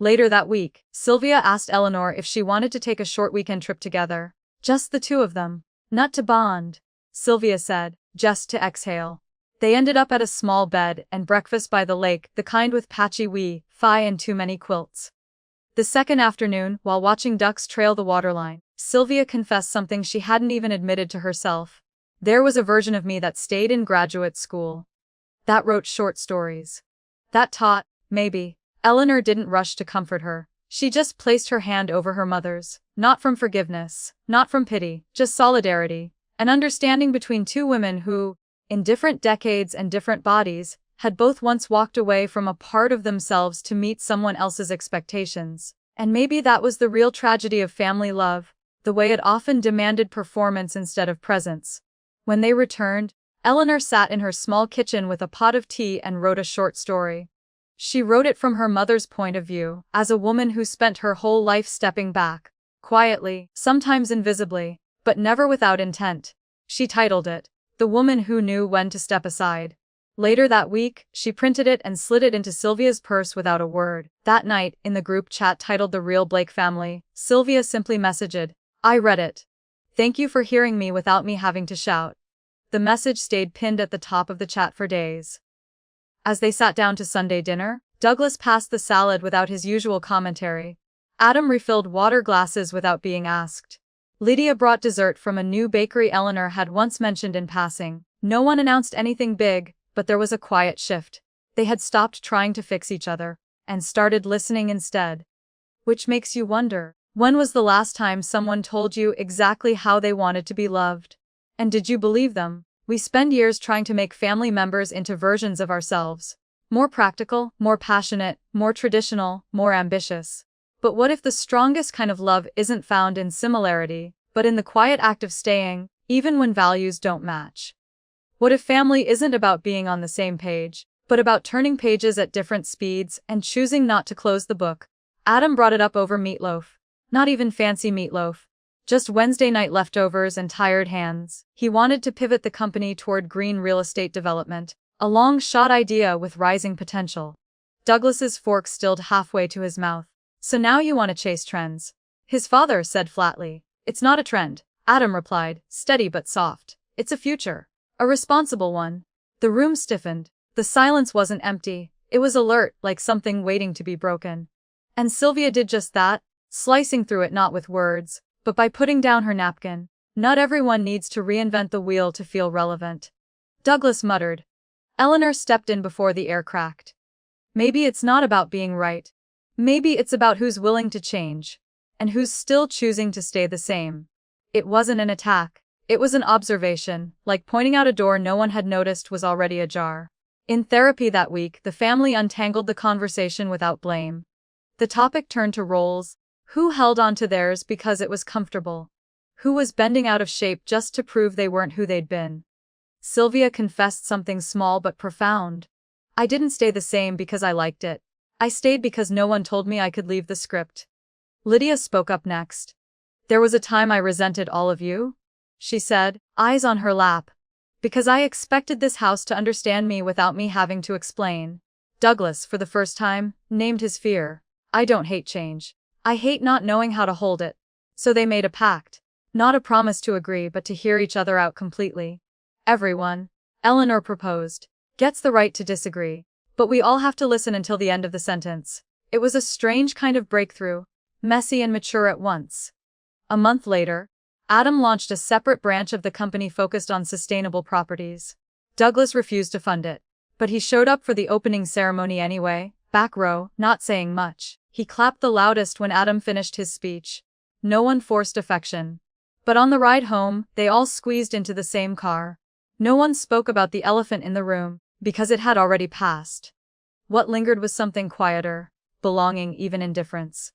Later that week, Sylvia asked Eleanor if she wanted to take a short weekend trip together. Just the two of them. Not to bond. Sylvia said, just to exhale. They ended up at a small bed and breakfast by the lake, the kind with patchy Wi-Fi and too many quilts. The second afternoon, while watching ducks trail the waterline, Sylvia confessed something she hadn't even admitted to herself. There was a version of me that stayed in graduate school. That wrote short stories. That taught, maybe. Eleanor didn't rush to comfort her. She just placed her hand over her mother's. Not from forgiveness, not from pity, just solidarity. An understanding between two women who, in different decades and different bodies, had both once walked away from a part of themselves to meet someone else's expectations. And maybe that was the real tragedy of family love, the way it often demanded performance instead of presence. When they returned, Eleanor sat in her small kitchen with a pot of tea and wrote a short story. She wrote it from her mother's point of view, as a woman who spent her whole life stepping back, quietly, sometimes invisibly, but never without intent. She titled it, The Woman Who Knew When to Step Aside. Later that week, she printed it and slid it into Sylvia's purse without a word. That night, in the group chat titled The Real Blake Family, Sylvia simply messaged, I read it. Thank you for hearing me without me having to shout. The message stayed pinned at the top of the chat for days. As they sat down to Sunday dinner, Douglas passed the salad without his usual commentary. Adam refilled water glasses without being asked. Lydia brought dessert from a new bakery Eleanor had once mentioned in passing. No one announced anything big, but there was a quiet shift. They had stopped trying to fix each other, and started listening instead. Which makes you wonder, when was the last time someone told you exactly how they wanted to be loved? And did you believe them? We spend years trying to make family members into versions of ourselves. More practical, more passionate, more traditional, more ambitious. But what if the strongest kind of love isn't found in similarity, but in the quiet act of staying, even when values don't match? What if family isn't about being on the same page, but about turning pages at different speeds and choosing not to close the book? Adam brought it up over meatloaf. Not even fancy meatloaf. Just Wednesday night leftovers and tired hands. He wanted to pivot the company toward green real estate development, A long-shot idea with rising potential. Douglas's fork stilled halfway to his mouth. So now you want to chase trends? His father said flatly. It's not a trend, Adam replied, steady but soft. It's a future. A responsible one. The room stiffened. The silence wasn't empty. It was alert, like something waiting to be broken. And Sylvia did just that, slicing through it not with words, but by putting down her napkin. Not everyone needs to reinvent the wheel to feel relevant. Douglas muttered. Eleanor stepped in before the air cracked. Maybe it's not about being right. Maybe it's about who's willing to change. And who's still choosing to stay the same. It wasn't an attack. It was an observation, like pointing out a door no one had noticed was already ajar. In therapy that week, the family untangled the conversation without blame. The topic turned to roles. Who held on to theirs because it was comfortable? Who was bending out of shape just to prove they weren't who they'd been? Sylvia confessed something small but profound. I didn't stay the same because I liked it. I stayed because no one told me I could leave the script. Lydia spoke up next. There was a time I resented all of you, she said, eyes on her lap. Because I expected this house to understand me without me having to explain. Douglas, for the first time, named his fear. I don't hate change. I hate not knowing how to hold it. So they made a pact. Not a promise to agree but to hear each other out completely. Everyone, Eleanor proposed, gets the right to disagree. But we all have to listen until the end of the sentence. It was a strange kind of breakthrough, messy and mature at once. A month later, Adam launched a separate branch of the company focused on sustainable properties. Douglas refused to fund it. But he showed up for the opening ceremony anyway, back row, not saying much. He clapped the loudest when Adam finished his speech. No one forced affection. But on the ride home, they all squeezed into the same car. No one spoke about the elephant in the room, because it had already passed. What lingered was something quieter, belonging, even indifference.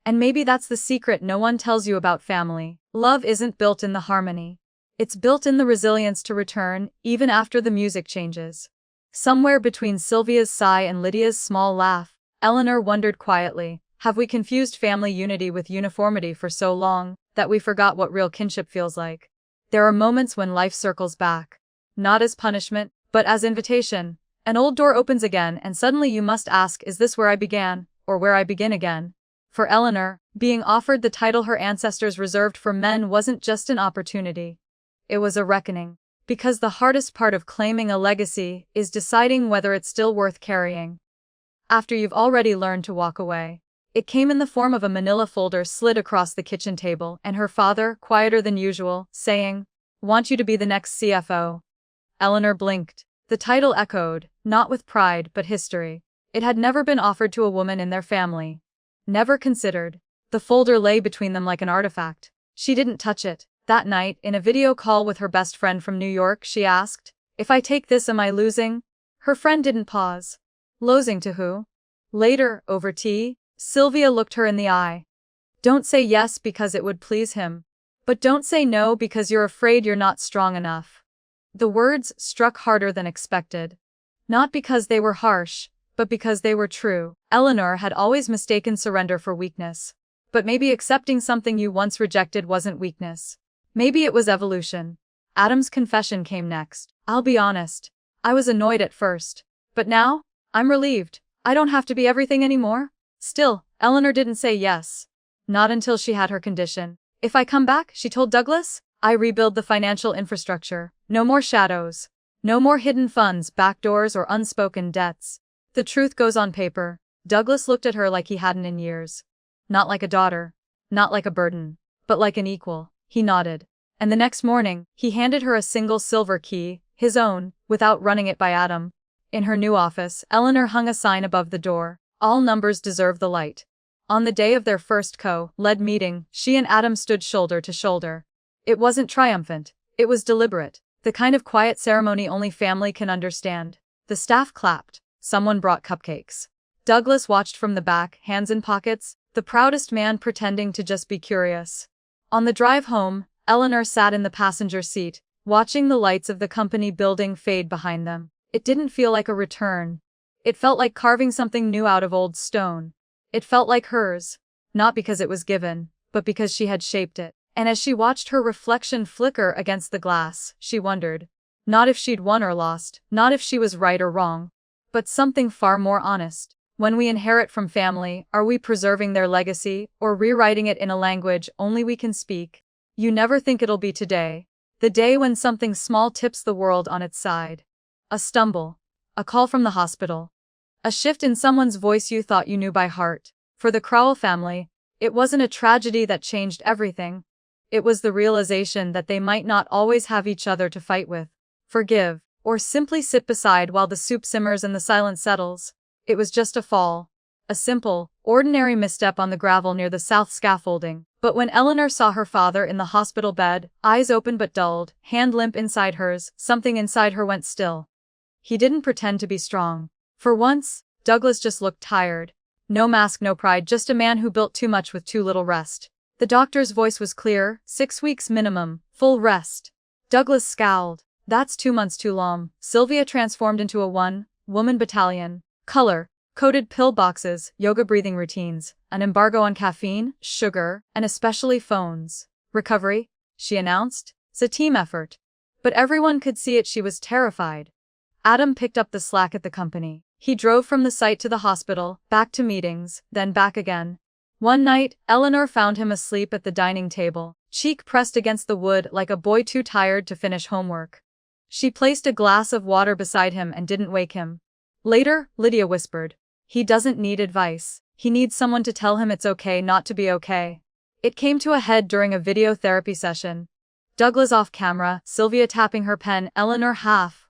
And maybe that's the secret no one tells you about family. Love isn't built in the harmony. It's built in the resilience to return, even after the music changes. Somewhere between Sylvia's sigh and Lydia's small laugh, Eleanor wondered quietly, have we confused family unity with uniformity for so long, that we forgot what real kinship feels like? There are moments when life circles back. Not as punishment, but as invitation. An old door opens again and suddenly you must ask, is this where I began, or where I begin again? For Eleanor, being offered the title her ancestors reserved for men wasn't just an opportunity. It was a reckoning. Because the hardest part of claiming a legacy is deciding whether it's still worth carrying. After you've already learned to walk away. It came in the form of a manila folder slid across the kitchen table and her father, quieter than usual, saying, "Want you to be the next CFO." Eleanor blinked. The title echoed, not with pride but history. It had never been offered to a woman in their family. Never considered. The folder lay between them like an artifact. She didn't touch it. That night, in a video call with her best friend from New York, she asked, "If I take this, am I losing?" Her friend didn't pause. Losing to who? Later, over tea, Sylvia looked her in the eye. Don't say yes because it would please him. But don't say no because you're afraid you're not strong enough. The words struck harder than expected. Not because they were harsh, but because they were true. Eleanor had always mistaken surrender for weakness. But maybe accepting something you once rejected wasn't weakness. Maybe it was evolution. Adam's confession came next. I'll be honest. I was annoyed at first. But now, I'm relieved. I don't have to be everything anymore. Still, Eleanor didn't say yes. Not until she had her condition. If I come back, she told Douglas, I rebuild the financial infrastructure. No more shadows. No more hidden funds, backdoors, or unspoken debts. The truth goes on paper. Douglas looked at her like he hadn't in years. Not like a daughter. Not like a burden. But like an equal. He nodded. And the next morning, he handed her a single silver key, his own, without running it by Adam. In her new office, Eleanor hung a sign above the door. All numbers deserve the light. On the day of their first co-led meeting, she and Adam stood shoulder to shoulder. It wasn't triumphant. It was deliberate. The kind of quiet ceremony only family can understand. The staff clapped. Someone brought cupcakes. Douglas watched from the back, hands in pockets, the proudest man pretending to just be curious. On the drive home, Eleanor sat in the passenger seat, watching the lights of the company building fade behind them. It didn't feel like a return. It felt like carving something new out of old stone. It felt like hers. Not because it was given, but because she had shaped it. And as she watched her reflection flicker against the glass, she wondered, Not if she'd won or lost, not if she was right or wrong, but something far more honest. When we inherit from family, are we preserving their legacy, or rewriting it in a language only we can speak? You never think it'll be today. The day when something small tips the world on its side. A stumble. A call from the hospital. A shift in someone's voice you thought you knew by heart. For the Crowell family, it wasn't a tragedy that changed everything. It was the realization that they might not always have each other to fight with, forgive, or simply sit beside while the soup simmers and the silence settles. It was just a fall. A simple, ordinary misstep on the gravel near the south scaffolding. But when Eleanor saw her father in the hospital bed, eyes open but dulled, hand limp inside hers, something inside her went still. He didn't pretend to be strong. For once, Douglas just looked tired. No mask, no pride, just a man who built too much with too little rest. The doctor's voice was clear, 6 weeks minimum, full rest. Douglas scowled. That's 2 months too long. Sylvia transformed into a one-woman battalion. Color, coded pill boxes, yoga breathing routines, an embargo on caffeine, sugar, and especially phones. Recovery, she announced, it's a team effort. But everyone could see it, she was terrified. Adam picked up the slack at the company. He drove from the site to the hospital, back to meetings, then back again. One night, Eleanor found him asleep at the dining table, cheek pressed against the wood like a boy too tired to finish homework. She placed a glass of water beside him and didn't wake him. Later, Lydia whispered, he doesn't need advice. He needs someone to tell him it's okay not to be okay. It came to a head during a video therapy session. Douglas off camera, Sylvia tapping her pen, Eleanor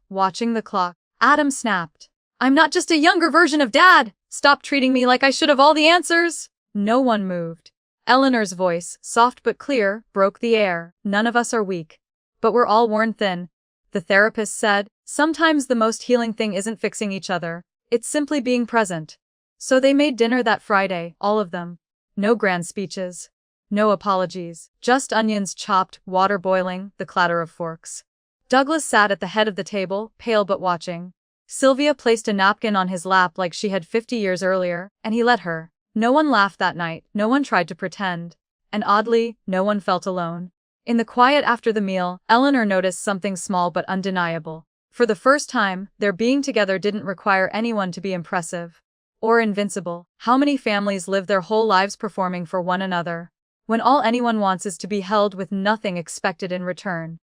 watching the clock. Adam snapped. I'm not just a younger version of Dad! Stop treating me like I should have all the answers! No one moved. Eleanor's voice, soft but clear, broke the air. None of us are weak. But we're all worn thin. The therapist said, sometimes the most healing thing isn't fixing each other. It's simply being present. So they made dinner that Friday, all of them. No grand speeches. No apologies. Just onions chopped, water boiling, the clatter of forks. Douglas sat at the head of the table, pale but watching. Sylvia placed a napkin on his lap like she had 50 years earlier, and he let her. No one laughed that night, no one tried to pretend. And oddly, no one felt alone. In the quiet after the meal, Eleanor noticed something small but undeniable. For the first time, their being together didn't require anyone to be impressive. Or invincible. How many families live their whole lives performing for one another, when all anyone wants is to be held with nothing expected in return?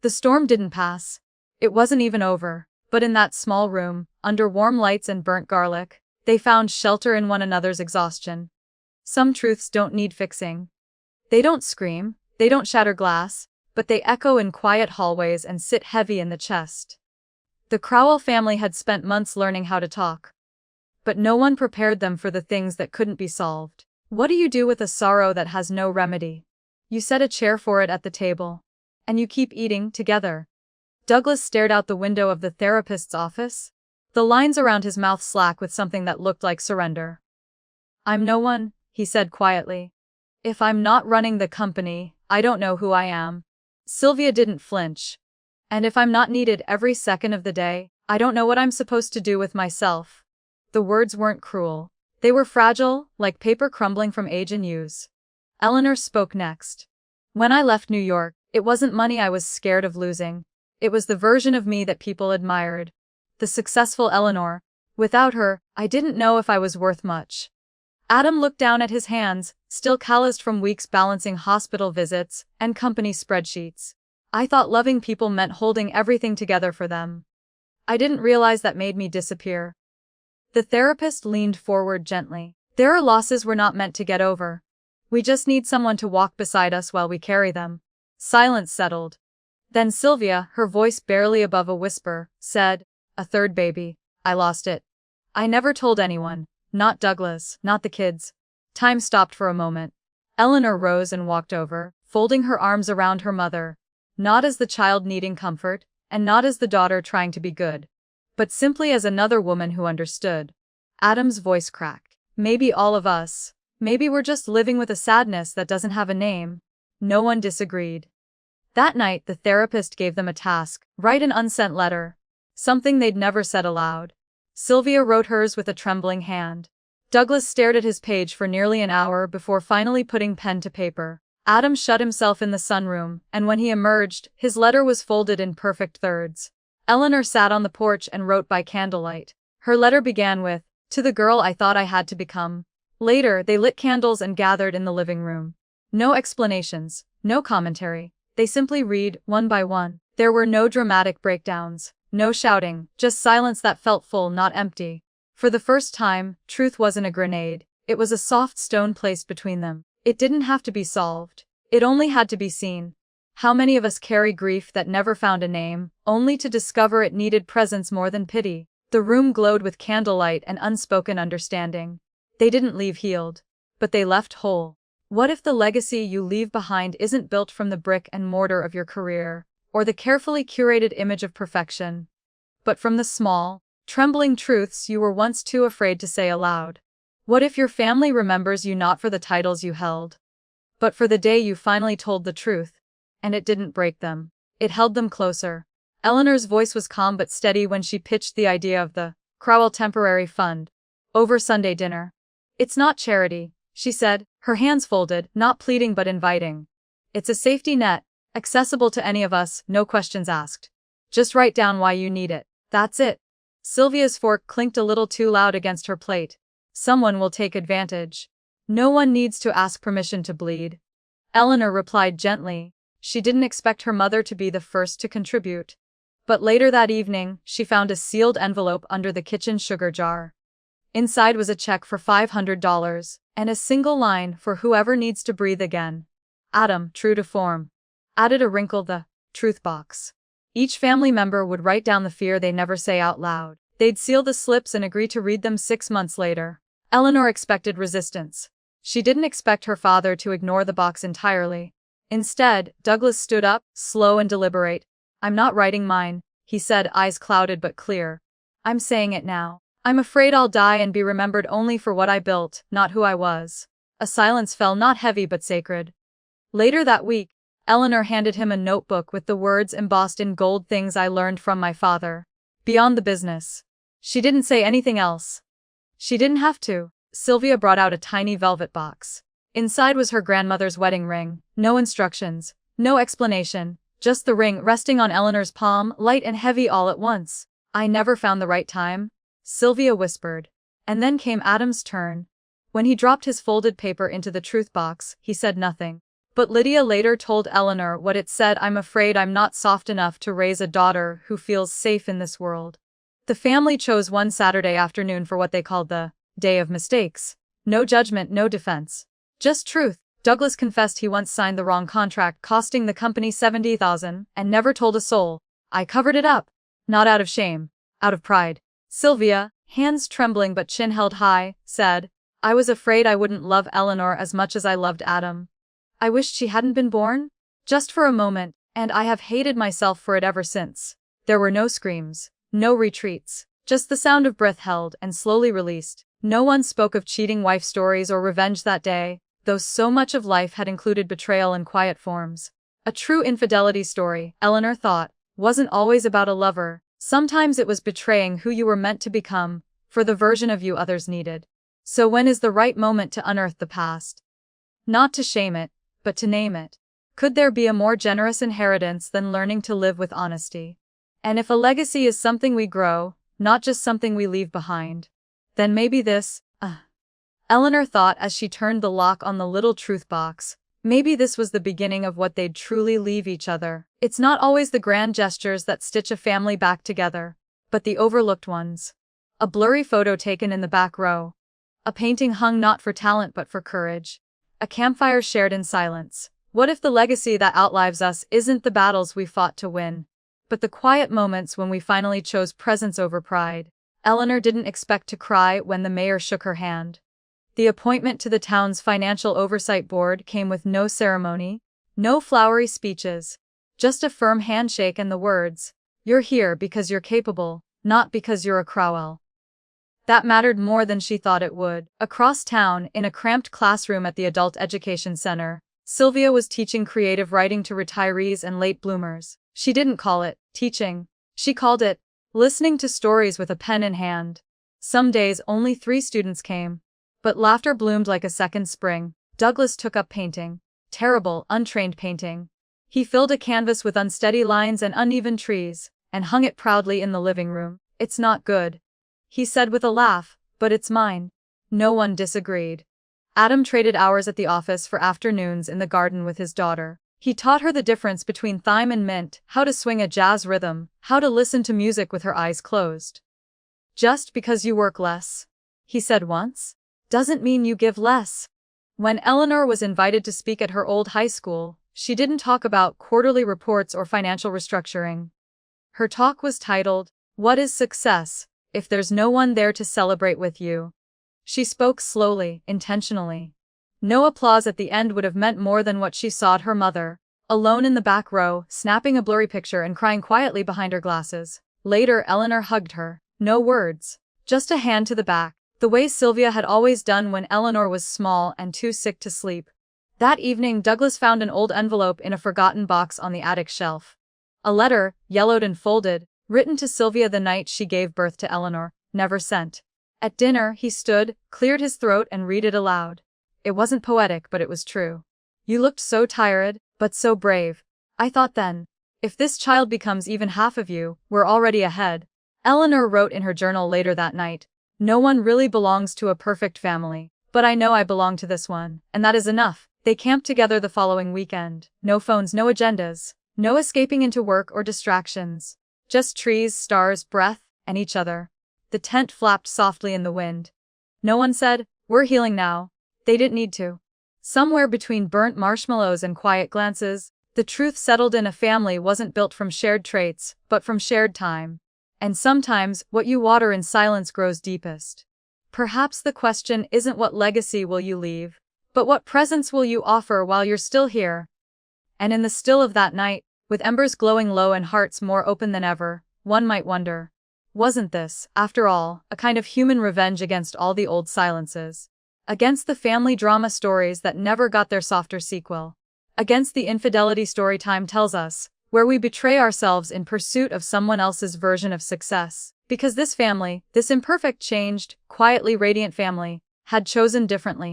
The storm didn't pass. It wasn't even over. But in that small room, under warm lights and burnt garlic, they found shelter in one another's exhaustion. Some truths don't need fixing. They don't scream, they don't shatter glass, but they echo in quiet hallways and sit heavy in the chest. The Crowell family had spent months learning how to talk. But no one prepared them for the things that couldn't be solved. What do you do with a sorrow that has no remedy? You set a chair for it at the table. And you keep eating together. Douglas stared out the window of the therapist's office. The lines around his mouth slack with something that looked like surrender. I'm no one, he said quietly. If I'm not running the company, I don't know who I am. Sylvia didn't flinch. And if I'm not needed every second of the day, I don't know what I'm supposed to do with myself. The words weren't cruel. They were fragile, like paper crumbling from age and use. Eleanor spoke next. When I left New York, it wasn't money I was scared of losing. It was the version of me that people admired. The successful Eleanor. Without her, I didn't know if I was worth much. Adam looked down at his hands, still calloused from weeks balancing hospital visits and company spreadsheets. I thought loving people meant holding everything together for them. I didn't realize that made me disappear. The therapist leaned forward gently. There are losses we're not meant to get over. We just need someone to walk beside us while we carry them. Silence settled. Then Sylvia, her voice barely above a whisper, said, a third baby. I lost it. I never told anyone. Not Douglas, not the kids. Time stopped for a moment. Eleanor rose and walked over, folding her arms around her mother. Not as the child needing comfort, and not as the daughter trying to be good, but simply as another woman who understood. Adam's voice cracked. Maybe all of us. Maybe we're just living with a sadness that doesn't have a name. No one disagreed. That night, the therapist gave them a task: write an unsent letter. Something they'd never said aloud. Sylvia wrote hers with a trembling hand. Douglas stared at his page for nearly an hour before finally putting pen to paper. Adam shut himself in the sunroom, and when he emerged, his letter was folded in perfect thirds. Eleanor sat on the porch and wrote by candlelight. Her letter began with, "To the girl I thought I had to become." Later, they lit candles and gathered in the living room. No explanations, no commentary. They simply read, one by one. There were no dramatic breakdowns, no shouting, just silence that felt full, not empty. For the first time, truth wasn't a grenade. It was a soft stone placed between them. It didn't have to be solved. It only had to be seen. How many of us carry grief that never found a name, only to discover it needed presence more than pity? The room glowed with candlelight and unspoken understanding. They didn't leave healed, but they left whole. What if the legacy you leave behind isn't built from the brick and mortar of your career, or the carefully curated image of perfection, but from the small, trembling truths you were once too afraid to say aloud? What if your family remembers you not for the titles you held, but for the day you finally told the truth? And it didn't break them. It held them closer. Eleanor's voice was calm but steady when she pitched the idea of the Crowell Temporary Fund over Sunday dinner. "It's not charity," she said, her hands folded, not pleading but inviting. "It's a safety net, accessible to any of us, no questions asked. Just write down why you need it. That's it." Sylvia's fork clinked a little too loud against her plate. "Someone will take advantage. No one needs to ask permission to bleed." Eleanor replied gently. She didn't expect her mother to be the first to contribute. But later that evening, she found a sealed envelope under the kitchen sugar jar. Inside was a check for $500, and a single line for whoever needs to breathe again. Adam, true to form, added a wrinkle, the truth box. Each family member would write down the fear they never say out loud. They'd seal the slips and agree to read them 6 months later. Eleanor expected resistance. She didn't expect her father to ignore the box entirely. Instead, Douglas stood up, slow and deliberate. "I'm not writing mine," he said, eyes clouded but clear. "I'm saying it now. I'm afraid I'll die and be remembered only for what I built, not who I was." A silence fell, not heavy but sacred. Later that week, Eleanor handed him a notebook with the words embossed in gold, "Things I learned from my father." Beyond the business. She didn't say anything else. She didn't have to. Sylvia brought out a tiny velvet box. Inside was her grandmother's wedding ring. No instructions, no explanation, just the ring resting on Eleanor's palm, light and heavy all at once. "I never found the right time," Sylvia whispered. And then came Adam's turn. When he dropped his folded paper into the truth box, he said nothing. But Lydia later told Eleanor what it said: "I'm afraid I'm not soft enough to raise a daughter who feels safe in this world." The family chose one Saturday afternoon for what they called the Day of Mistakes. No judgment, no defense. Just truth. Douglas confessed he once signed the wrong contract, costing the company $70,000, and never told a soul. "I covered it up. Not out of shame. Out of pride." Sylvia, hands trembling but chin held high, said, "I was afraid I wouldn't love Eleanor as much as I loved Adam. I wished she hadn't been born. Just for a moment, and I have hated myself for it ever since." There were no screams, no retreats, just the sound of breath held and slowly released. No one spoke of cheating wife stories or revenge that day, though so much of life had included betrayal in quiet forms. A true infidelity story, Eleanor thought, wasn't always about a lover. Sometimes it was betraying who you were meant to become, for the version of you others needed. So when is the right moment to unearth the past? Not to shame it, but to name it. Could there be a more generous inheritance than learning to live with honesty? And if a legacy is something we grow, not just something we leave behind, then maybe this, Eleanor thought as she turned the lock on the little truth box, maybe this was the beginning of what they'd truly leave each other. It's not always the grand gestures that stitch a family back together, but the overlooked ones. A blurry photo taken in the back row. A painting hung not for talent but for courage. A campfire shared in silence. What if the legacy that outlives us isn't the battles we fought to win, but the quiet moments when we finally chose presence over pride? Eleanor didn't expect to cry when the mayor shook her hand. The appointment to the town's financial oversight board came with no ceremony, no flowery speeches, just a firm handshake and the words, "You're here because you're capable, not because you're a Crowell." That mattered more than she thought it would. Across town, in a cramped classroom at the Adult Education Center, Sylvia was teaching creative writing to retirees and late bloomers. She didn't call it teaching. She called it listening to stories with a pen in hand. Some days only 3 students came, but laughter bloomed like a second spring. Douglas took up painting. Terrible, untrained painting. He filled a canvas with unsteady lines and uneven trees, and hung it proudly in the living room. It's not good, he said with a laugh, but it's mine. No one disagreed. Adam traded hours at the office for afternoons in the garden with his daughter. He taught her the difference between thyme and mint, how to swing a jazz rhythm, how to listen to music with her eyes closed. Just because you work less, he said once, doesn't mean you give less. When Eleanor was invited to speak at her old high school, she didn't talk about quarterly reports or financial restructuring. Her talk was titled, "What is Success, If There's No One There to Celebrate With You?" She spoke slowly, intentionally. No applause at the end would have meant more than what she saw at her mother, alone in the back row, snapping a blurry picture and crying quietly behind her glasses. Later, Eleanor hugged her. No words, just a hand to the back, the way Sylvia had always done when Eleanor was small and too sick to sleep. That evening, Douglas found an old envelope in a forgotten box on the attic shelf. A letter, yellowed and folded, written to Sylvia the night she gave birth to Eleanor, never sent. At dinner, he stood, cleared his throat and read it aloud. It wasn't poetic, but it was true. You looked so tired, but so brave. I thought then, if this child becomes even half of you, we're already ahead. Eleanor wrote in her journal later that night, no one really belongs to a perfect family, but I know I belong to this one, and that is enough. They camped together the following weekend. No phones, no agendas, no escaping into work or distractions. Just trees, stars, breath, and each other. The tent flapped softly in the wind. No one said, "We're healing now." They didn't need to. Somewhere between burnt marshmallows and quiet glances, the truth settled in: a family wasn't built from shared traits, but from shared time. And sometimes, what you water in silence grows deepest. Perhaps the question isn't what legacy will you leave, but what presence will you offer while you're still here? And in the still of that night, with embers glowing low and hearts more open than ever, one might wonder, wasn't this, after all, a kind of human revenge against all the old silences? Against the family drama stories that never got their softer sequel? Against the infidelity story time tells us, where we betray ourselves in pursuit of someone else's version of success? Because this family, this imperfect, changed, quietly radiant family, had chosen differently.